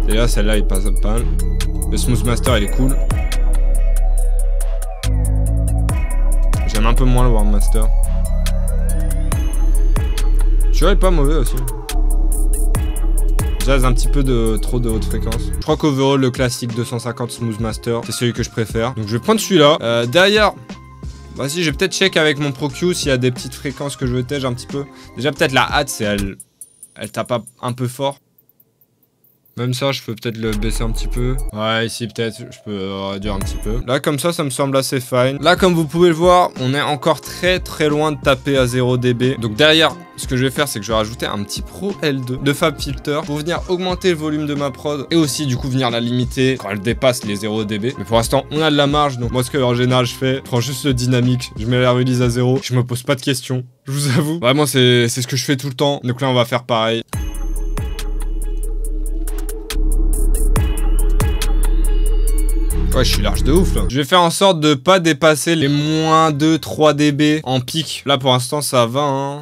A: Déjà, celle-là, il passe pas mal. Le Smooth Master, il est cool. J'aime un peu moins le Warm Master. Tu vois, il est pas mauvais aussi. Jazz un petit peu de trop de haute fréquence. Je crois qu'overall, le classique 250 Smooth Master, c'est celui que je préfère. Donc je vais prendre celui-là. Derrière, vas-y, je vais peut-être check avec mon Pro Q s'il y a des petites fréquences que je veux tège un petit peu. Déjà, peut-être la hâte, c'est elle tape un peu fort. Même ça, je peux peut-être le baisser un petit peu. Ouais, ici, peut-être, je peux réduire un petit peu. Là, comme ça me semble assez fine. Là, comme vous pouvez le voir, on est encore très loin de taper à 0 dB. Donc derrière, ce que je vais faire, c'est que je vais rajouter un petit Pro L2 de FabFilter pour venir augmenter le volume de ma prod et aussi, du coup, venir la limiter quand elle dépasse les 0 dB. Mais pour l'instant, on a de la marge. Donc moi, ce que en général, je fais, je prends juste le dynamique, je mets la release à 0, je me pose pas de questions. Je vous avoue. Vraiment, c'est ce que je fais tout le temps. Donc là, on va faire pareil. Ouais, je suis large de ouf là. Je vais faire en sorte de pas dépasser les moins 2-3 dB en pic. Là pour l'instant ça va hein.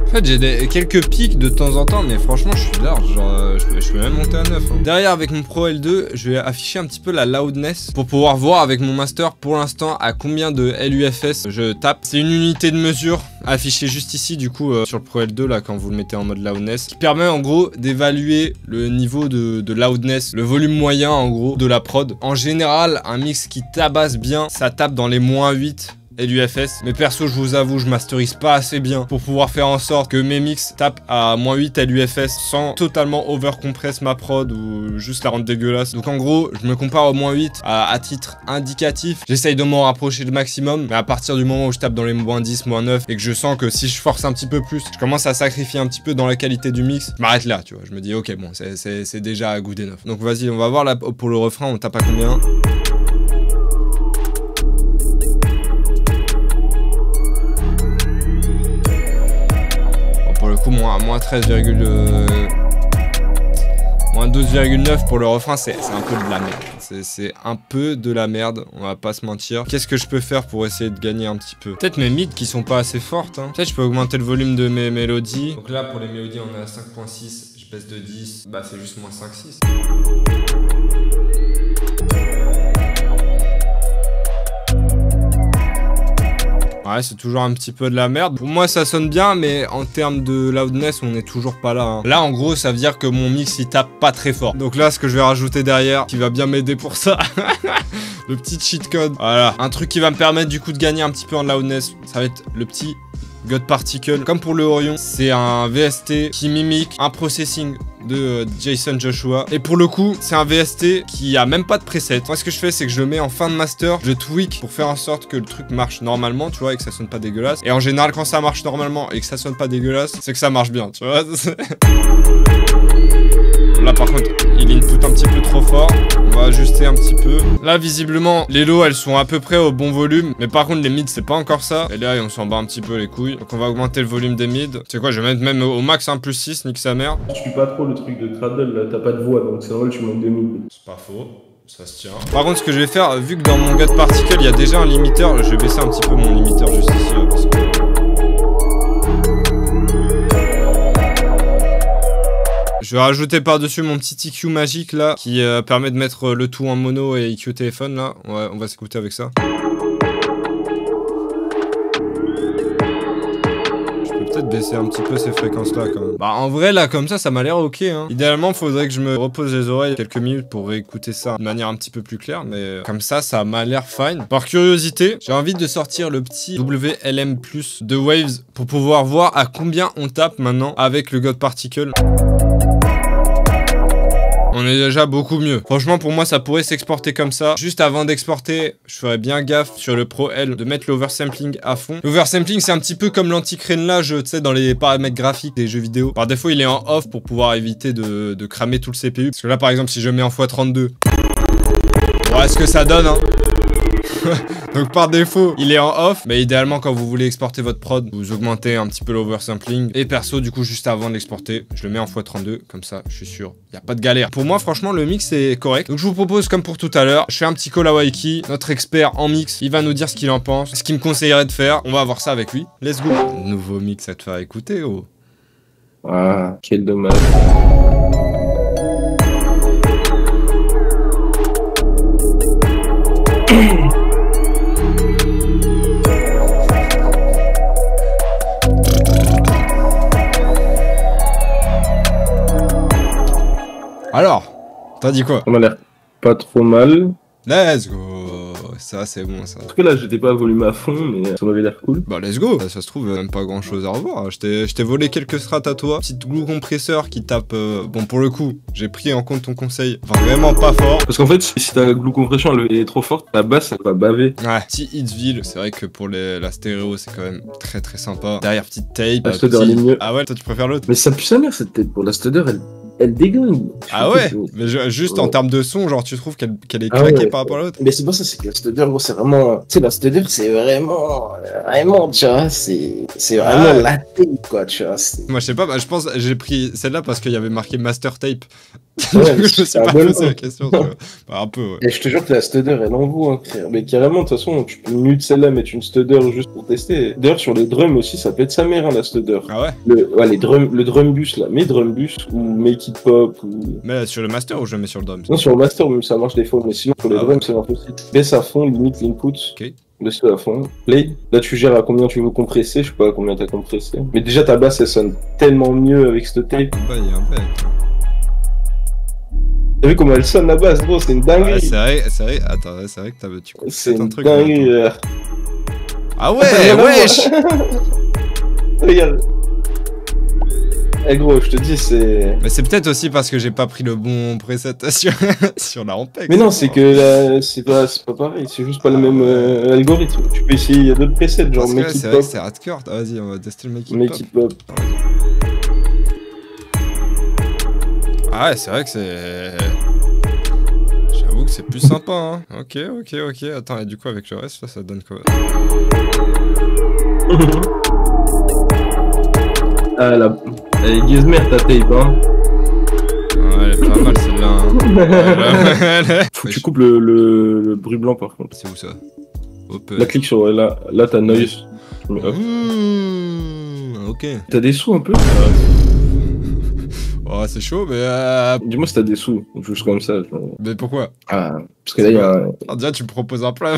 A: En fait j'ai quelques pics de temps en temps, mais franchement je suis large, genre je peux même monter à 9 hein. Derrière avec mon Pro L2, je vais afficher un petit peu la loudness pour pouvoir voir avec mon master pour l'instant à combien de LUFS je tape. C'est une unité de mesure affichée juste ici du coup sur le Pro L2 là quand vous le mettez en mode loudness, qui permet en gros d'évaluer le niveau de loudness, le volume moyen en gros de la prod. En général un mix qui tabasse bien, ça tape dans les moins 8 LUFS, mais perso je vous avoue je masterise pas assez bien pour pouvoir faire en sorte que mes mix tapent à moins 8 LUFS sans totalement overcompress ma prod ou juste la rendre dégueulasse. Donc en gros je me compare au moins 8 à titre indicatif, j'essaye de m'en rapprocher le maximum, mais à partir du moment où je tape dans les moins 10, moins 9 et que je sens que si je force un petit peu plus, je commence à sacrifier un petit peu dans la qualité du mix, je m'arrête là tu vois, je me dis ok bon c'est déjà good enough. Donc vas-y on va voir là pour le refrain on tape à combien. Pour le coup, moins 13, moins 12,9 pour le refrain, c'est un peu de la merde. C'est un peu de la merde, on va pas se mentir. Qu'est-ce que je peux faire pour essayer de gagner un petit peu? Peut-être mes mids qui sont pas assez fortes. Hein. Peut-être je peux augmenter le volume de mes mélodies. Donc là, pour les mélodies, on est à 5.6. Je baisse de 10. Bah, c'est juste moins 5,6. Ouais, c'est toujours un petit peu de la merde. Pour moi, ça sonne bien, mais en termes de loudness, on est toujours pas là. Hein. Là, en gros, ça veut dire que mon mix, il tape pas très fort. Donc là, ce que je vais rajouter derrière, qui va bien m'aider pour ça, le petit cheat code. Voilà, un truc qui va me permettre du coup de gagner un petit peu en loudness. Ça va être le petit God Particle. Comme pour le Orion, c'est un VST qui mimique un processing de Jason Joshua. Et pour le coup, c'est un VST qui a même pas de preset. Moi, ce que je fais, c'est que je le mets en fin de master, je tweak pour faire en sorte que le truc marche normalement, tu vois, et que ça sonne pas dégueulasse. Et en général, quand ça marche normalement et que ça sonne pas dégueulasse, c'est que ça marche bien, tu vois. Là, par contre, il input un petit peu trop fort. On va ajuster un petit peu. Là, visiblement, les lows, elles sont à peu près au bon volume. Mais par contre, les mids, c'est pas encore ça. Et là, on s'en bat un petit peu les couilles. Donc, on va augmenter le volume des mids. Tu sais quoi, je vais mettre même au max 1 plus 6, nique sa mère.
E: Je suis pas trop le truc de cradle, là, t'as pas de voix, donc c'est normal, tu montes de mid.
A: C'est pas faux. Ça se tient. Par contre, ce que je vais faire, vu que dans mon God Particle, il y a déjà un limiteur, je vais baisser un petit peu mon limiteur juste ici, là, parce que... Je vais rajouter par-dessus mon petit EQ magique là, qui permet de mettre le tout en mono et EQ téléphone là. Ouais, on va s'écouter avec ça. Je peux peut-être de baisser un petit peu ces fréquences-là quand même. Bah en vrai là comme ça m'a l'air ok hein. Idéalement faudrait que je me repose les oreilles quelques minutes pour réécouter ça de manière un petit peu plus claire, mais comme ça m'a l'air fine. Par curiosité, j'ai envie de sortir le petit WLM Plus de Waves pour pouvoir voir à combien on tape maintenant avec le God Particle. On est déjà beaucoup mieux. Franchement, pour moi, ça pourrait s'exporter comme ça. Juste avant d'exporter, je ferais bien gaffe sur le Pro L de mettre l'oversampling à fond. L'oversampling, c'est un petit peu comme l'anti-crénelage, tu sais, dans les paramètres graphiques des jeux vidéo. Par défaut, il est en off pour pouvoir éviter de cramer tout le CPU. Parce que là, par exemple, si je mets en x32, voilà ce que ça donne, hein. Donc par défaut, il est en off, mais idéalement quand vous voulez exporter votre prod, vous augmentez un petit peu l'oversampling. Et perso, du coup, juste avant de l'exporter, je le mets en x32, comme ça, je suis sûr, il n'y a pas de galère. Pour moi, franchement, le mix est correct. Donc je vous propose, comme pour tout à l'heure, je fais un petit call à Waiki, notre expert en mix, il va nous dire ce qu'il en pense, ce qu'il me conseillerait de faire. On va voir ça avec lui. Let's go. Nouveau mix à te faire écouter, oh.
E: Ah, quel dommage.
A: Alors, t'as dit quoi?
E: Ça m'a l'air pas trop mal.
A: Let's go. Ça, c'est bon, ça.
E: Parce que là, j'étais pas à volume à fond, mais ça m'avait l'air cool.
A: Bah, let's go. Ça se trouve, même pas grand chose à revoir. Je t'ai volé quelques strats à toi. Petite glue compresseur qui tape. Bon, pour le coup, j'ai pris en compte ton conseil. Vraiment pas fort.
E: Parce qu'en fait, si ta glue compression elle est trop forte, la basse, elle va baver.
A: Ouais. Petit Hitsville. C'est vrai que pour la stéréo, c'est quand même très très sympa. Derrière, petite tape.
E: La Studer, elle est mieux.
A: Ah ouais, toi, tu préfères l'autre?
E: Mais ça pue sa mère, cette tête. Pour la Studer, elle déglingue.
A: Ah ouais? Mais juste en termes de son, genre, tu trouves qu'elle est claquée par rapport à l'autre?
E: Mais c'est pas ça, c'est que la Studer, gros, c'est vraiment. Tu sais, la Studer, c'est vraiment, tu vois, c'est vraiment la tape, quoi, tu vois.
A: Moi, je sais pas, bah, je pense, j'ai pris celle-là parce qu'il y avait marqué Master Tape.
E: Ouais,
A: je me suis pas posé la question, tu vois. Bah, un peu, ouais.
E: Et je te jure que la Studer, elle envoie, hein, frère. Mais carrément, de toute façon, tu peux mute celle-là, mettre une Studer juste pour tester. D'ailleurs, sur les drums aussi, ça pète sa mère, hein, la Studer.
A: Ah ouais?
E: Le drum bus, là. Mes drum bus, ou Make It Pop, ou.
A: Mais sur le master ou je le mets sur le drum?
E: Non, sur le master, même, ça marche des fois, mais sinon, sur les drums, c'est impossible. Baisse à fond, limite l'input.
A: Ok.
E: Laisse-le à fond. Play. Là, tu gères à combien tu veux compresser. Je sais pas à combien t'as compressé. Mais déjà, ta basse, elle sonne tellement mieux avec cette tape.
A: Bah, il y a un bec.
E: T'as vu comment elle sonne la basse, gros? C'est une dinguerie.
A: Ouais, c'est vrai. Attends, c'est vrai que tu
E: c'est
A: un
E: une
A: truc.
E: dinguerie.
A: Ah ouais, wesh!
E: Regarde. Eh gros, je te dis, c'est.
A: Mais c'est peut-être aussi parce que j'ai pas pris le bon preset sur la Ampeg.
E: Mais non, c'est que c'est pas pareil, c'est juste pas le même algorithme. Tu peux essayer, il y a d'autres presets, genre Make It Pop.
A: C'est hardcore. Ah, vas-y, on va tester le Make It Pop.
E: Make It Pop.
A: Ah ouais, c'est vrai que c'est... J'avoue que c'est plus sympa, hein. Ok. Attends, et du coup, avec le reste, là, ça donne quoi?
E: Ah, elle est gizmer ta tape, hein.
A: Ouais, elle est pas mal, celle-là. Hein.
E: Faut que tu coupes le bruit blanc, par contre.
A: C'est où, ça? Hop.
E: Là, clique sur... Là, t'as noise. Mais hop.
A: Ok.
E: T'as des sous, un peu?
A: Oh, c'est chaud, mais...
E: Dis-moi si t'as des sous, juste comme ça. Genre.
A: Mais pourquoi?
E: Ah, parce que là, il y a...
A: Ah, déjà, tu me proposes un plan.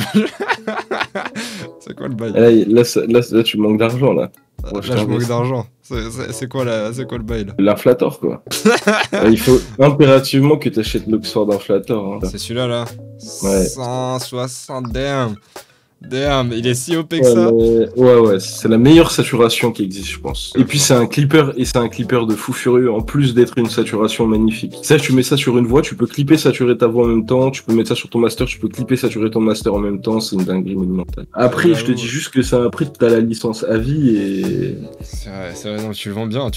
A: C'est quoi le bail?
E: Là, tu manques d'argent, là.
A: Là, je manque d'argent. C'est quoi le bail, là?
E: L'inflator, quoi. Il faut impérativement que t'achètes l'Oxford Inflator. Hein.
A: C'est celui-là, là?
E: Ouais.
A: 160, damn, il est si OP que ça.
E: Ouais, c'est la meilleure saturation qui existe, je pense. Et puis c'est un clipper, de fou furieux, en plus d'être une saturation magnifique. Ça, tu mets ça sur une voix, tu peux clipper, saturer ta voix en même temps, tu peux mettre ça sur ton master, tu peux clipper, saturer ton master en même temps, c'est une dinguerie monumentale. Après, je te dis juste que ça, après, t'as la licence à vie et...
A: C'est vrai, non, tu le vends bien,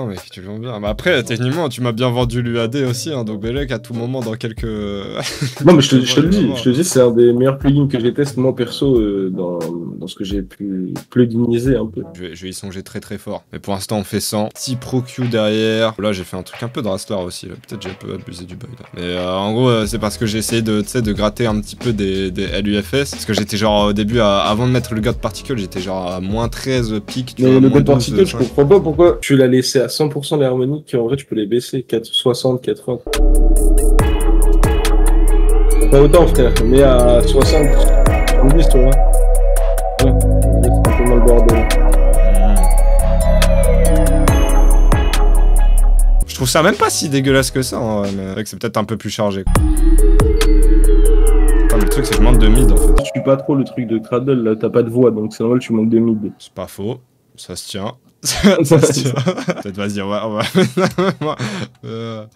A: mec, tu le vends bien. Mais après, techniquement, tu m'as bien vendu l'UAD aussi, hein, donc Belek, à tout moment, dans quelques...
E: Non, mais je te le dis, c'est un des meilleurs plugins que j'ai testé, moi, perso, dans ce que j'ai pu pluginiser un peu.
A: Je vais y songer très très fort. Mais pour l'instant on fait 100. Petit Pro Q derrière. Là j'ai fait un truc un peu de Rastar aussi. Peut-être j'ai un peu abusé du bug là. Mais en gros c'est parce que j'ai essayé de gratter un petit peu des LUFS. Parce que j'étais genre au début, avant de mettre le God Particle, j'étais genre à moins 13 pics.
E: Mais le God Particle, je comprends pas pourquoi tu l'as laissé à 100% les harmoniques. En vrai tu peux les baisser 60, 80. Pas autant frère, mais à 60. On dit, toi, hein. Ouais, c'est un peu mal bordel.
A: trouve ça même pas si dégueulasse que ça, hein, mais c'est vrai que c'est peut-être un peu plus chargé. Quoi. Putain, mais le truc, c'est que je manque de mid en fait.
E: Je suis pas trop le truc de Cradle, là, t'as pas de voix, donc c'est normal que tu manques de mid.
A: C'est pas faux, ça se tient. Ça se tient. Peut-être, vas-y, on va... Le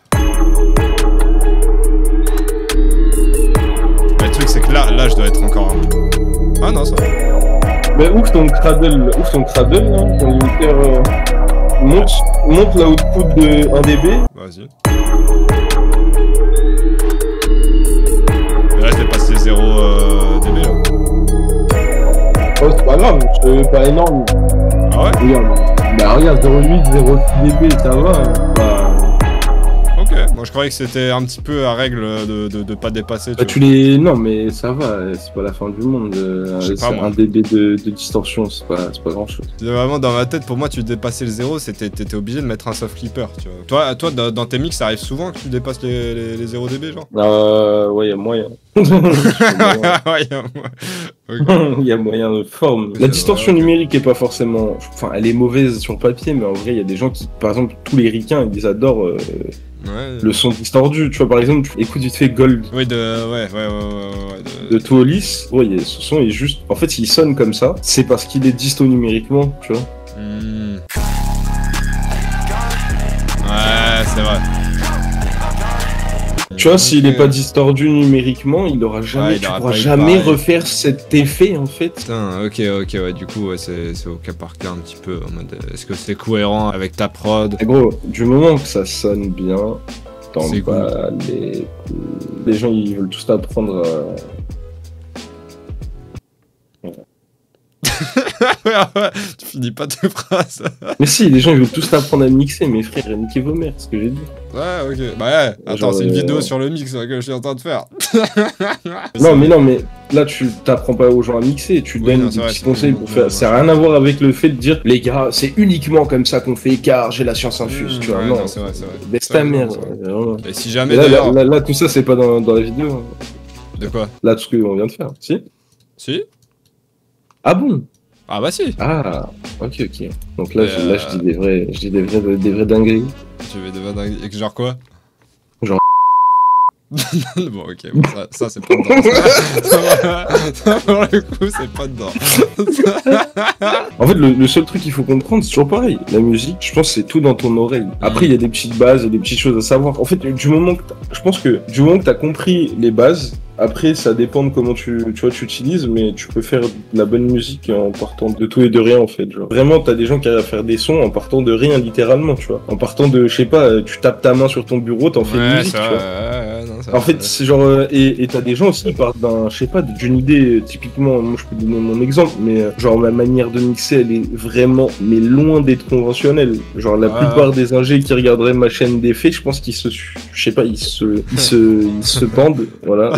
A: truc, c'est que là, je dois être encore... Ah non, ça va.
E: Mais ouvre ton Cradle, là, ton limiter, monte l'output de 1 dB.
A: Vas-y. Et là, je dépasse les 0 dB, là.
E: Oh, c'est pas grave, c'est pas énorme.
A: Ah ouais?
E: Regarde. Bah regarde, 0,8, 0,6 dB, ça va. Bah...
A: Ok, moi je croyais que c'était un petit peu à règle de pas dépasser.
E: Bah, tu les... Non mais ça va, c'est pas la fin du monde.
A: Pas,
E: 1 dB de distorsion, c'est pas grand chose.
A: Vraiment dans ma tête, pour moi tu dépassais le 0, t'étais obligé de mettre un soft clipper, tu vois. Toi dans tes mix, ça arrive souvent que tu dépasses les 0 dB genre?
E: Ouais, y'a moyen.
A: Ouais, y a moyen. Okay.
E: Il y a moyen de forme. La distorsion numérique est pas forcément... Enfin, elle est mauvaise sur papier, mais en vrai, il y a des gens qui... Par exemple, tous les ricains, ils adorent le son distordu. Tu vois, par exemple, tu écoutes vite fait Gold.
A: Oui,
E: de Tuolis. Ouais, ce son est juste... En fait, il sonne comme ça. C'est parce qu'il est disto numériquement, tu vois.
A: Ouais, c'est vrai.
E: Tu vois, s'il est pas distordu numériquement, il aura jamais, tu pourras jamais refaire cet effet en fait.
A: Putain, ok, ouais, du coup, ouais, c'est au cas par cas un petit peu en mode est-ce que c'est cohérent avec ta prod?
E: Et gros, du moment que ça sonne bien, t'en bats les gens ils veulent tous t'apprendre
A: Tu finis pas tes phrases.
E: Mais si, les gens ils veulent tous t'apprendre à mixer, mes frères, niquez vos mères, c'est ce que j'ai dit.
A: Ouais, ok. Bah ouais, attends, c'est une vidéo sur le mix que je suis en train de faire.
E: non, mais là tu t'apprends pas aux gens à mixer, tu donnes des petits conseils pour faire. Ça n'a rien à voir avec le fait de dire, les gars, c'est uniquement comme ça qu'on fait car j'ai la science infuse, tu vois. Non,
A: c'est vrai.
E: Baisse ta mère.
A: Et si jamais
E: là, tout ça c'est pas dans la vidéo.
A: De quoi?
E: Là, tout ce qu'on vient de faire, si?
A: Si?
E: Ah bon?
A: Ah bah si.
E: Ah, ok. Donc là, je dis des vrais dingueries.
A: Tu veux des vrais dingueries? Et genre quoi?
E: Genre...
A: Bon, ok, bon, ça c'est pas dedans. Ça, pour le coup, c'est pas dedans.
E: En fait, le seul truc qu'il faut comprendre, c'est toujours pareil. La musique, je pense que c'est tout dans ton oreille. Après, il y a des petites bases et des petites choses à savoir. En fait, je pense que du moment que t'as compris les bases, après, ça dépend de comment tu utilises, mais tu peux faire de la bonne musique en partant de tout et de rien, en fait. Genre, vraiment, t'as des gens qui arrivent à faire des sons en partant de rien, littéralement, tu vois. En partant de, je sais pas, tu tapes ta main sur ton bureau, t'en fais une musique, tu vois. En fait, c'est genre, et t'as des gens aussi qui partent d'un, je sais pas, d'une idée, typiquement, moi je peux donner mon exemple, mais genre, ma manière de mixer, elle est vraiment, mais loin d'être conventionnelle. Genre, la plupart des ingés qui regarderaient ma chaîne d'effets, je pense qu'ils ils se pendent, voilà.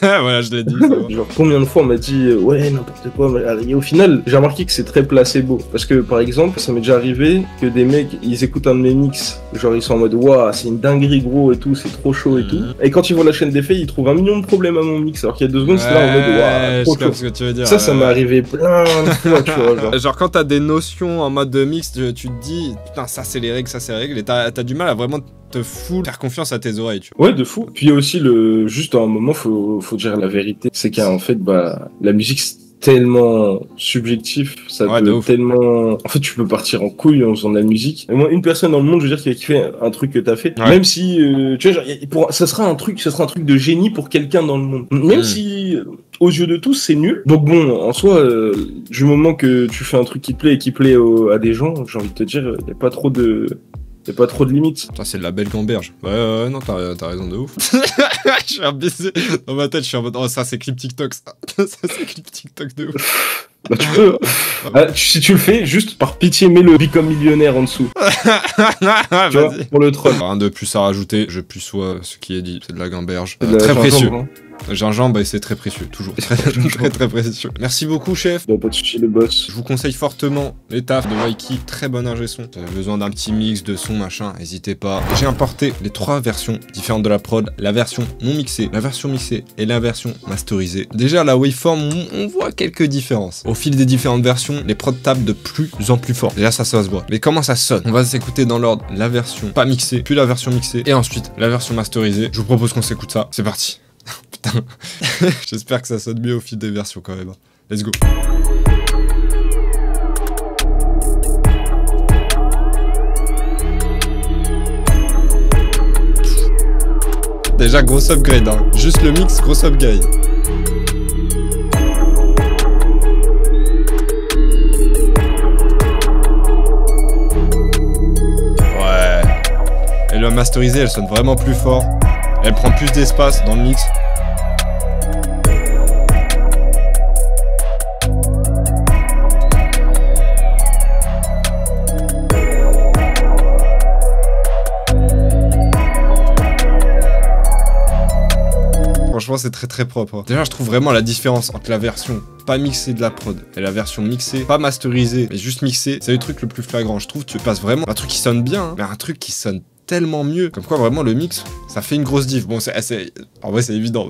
A: Voilà, je l'ai dit.
E: Genre, combien de fois on m'a dit ouais, n'importe quoi, et au final, j'ai remarqué que c'est très placebo. Parce que par exemple, ça m'est déjà arrivé que des mecs, ils écoutent un de mes mix, genre ils sont en mode waouh, c'est une dinguerie gros et tout, c'est trop chaud et tout. Et quand ils voient la chaîne d'effets, ils trouvent 1 million de problèmes à mon mix, alors qu'il y a 2 secondes, c'était là en mode waouh, trop chaud.
A: Ce que tu veux dire.
E: Ça m'est arrivé plein de fois, tu vois.
A: Genre quand t'as des notions en mode de mix, tu te dis putain, ça c'est les règles, et t'as du mal à vraiment te faire confiance à tes oreilles, tu vois.
E: Ouais, de fou. Puis il y a aussi juste à un moment, faut dire la vérité, c'est qu'en fait, la musique c'est tellement subjectif, ça peut tellement... En fait, tu peux partir en couille en faisant de la musique. Et moi, une personne dans le monde, je veux dire, qui a kiffé un truc que t'as fait, même si, tu vois, genre, ça sera un truc de génie pour quelqu'un dans le monde. Même si, aux yeux de tous, c'est nul. Donc bon, en soi, du moment que tu fais un truc qui te plaît et qui plaît à des gens, j'ai envie de te dire, il n'y a pas trop de... Y'a pas trop de limites.
A: Putain, c'est de la belle gamberge. Ouais, non, t'as raison de ouf. Je suis un baiser. Dans ma tête, je suis en mode, oh, ça, c'est clip TikTok, ça. Ça, c'est clip TikTok de ouf.
E: Bah, tu peux. Si tu le fais, juste par pitié, mets le Become Millionnaire en dessous.
A: Vas-y.
E: Pour le troll.
A: Rien de plus à rajouter. Je plus sois ce qui est dit. C'est de la gamberge.
E: Très
A: précieux. Gingembre, c'est très précieux, toujours. Très précieux. Merci beaucoup, chef.
E: Bah, pas de soucis, le boss.
A: Je vous conseille fortement les tafs de Waiki, très bon ingé son. Si vous avez besoin d'un petit mix de son, machin, n'hésitez pas. J'ai importé les 3 versions différentes de la prod, la version non mixée, la version mixée et la version masterisée. Déjà, la waveform, on voit quelques différences. Au fil des différentes versions, les prods tapent de plus en plus fort. Déjà, ça se voit. Mais comment ça sonne? On va s'écouter dans l'ordre la version pas mixée, puis la version mixée, et ensuite la version masterisée. Je vous propose qu'on s'écoute ça. C'est parti. Putain. J'espère que ça sonne mieux au fil des versions quand même. Let's go. Déjà gros upgrade, hein. Juste le mix, gros upgrade. Ouais. Et le masterisé, elle sonne vraiment plus fort. Elle prend plus d'espace dans le mix. Franchement, c'est très propre. Hein. Déjà, je trouve vraiment la différence entre la version pas mixée de la prod et la version mixée, pas masterisée, mais juste mixée. C'est le truc le plus flagrant. Je trouve que tu passes vraiment un truc qui sonne bien, hein, mais un truc qui sonne tellement mieux. Comme quoi, vraiment, le mix, ça fait une grosse diff. Bon, en vrai, c'est évident.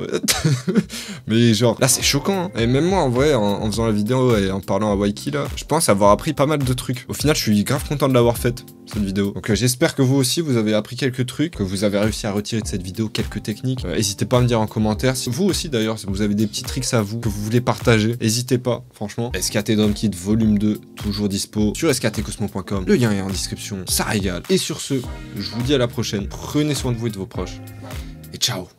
A: Mais genre, là, c'est choquant. Hein. Et même moi, en vrai, en faisant la vidéo et en parlant à Waiki, là, je pense avoir appris pas mal de trucs. Au final, je suis grave content de l'avoir faite, cette vidéo. Donc, j'espère que vous aussi, vous avez appris quelques trucs, que vous avez réussi à retirer de cette vidéo quelques techniques. N'hésitez pas à me dire en commentaire. Si vous aussi, d'ailleurs, si vous avez des petits tricks à vous, que vous voulez partager, n'hésitez pas, franchement. SKT Drum Kit Volume 2, toujours dispo sur sktcosmo.com. Le lien est en description. Ça régale. Et sur ce, je vous dis à la prochaine. Prenez soin de vous et de vos proches. Et ciao.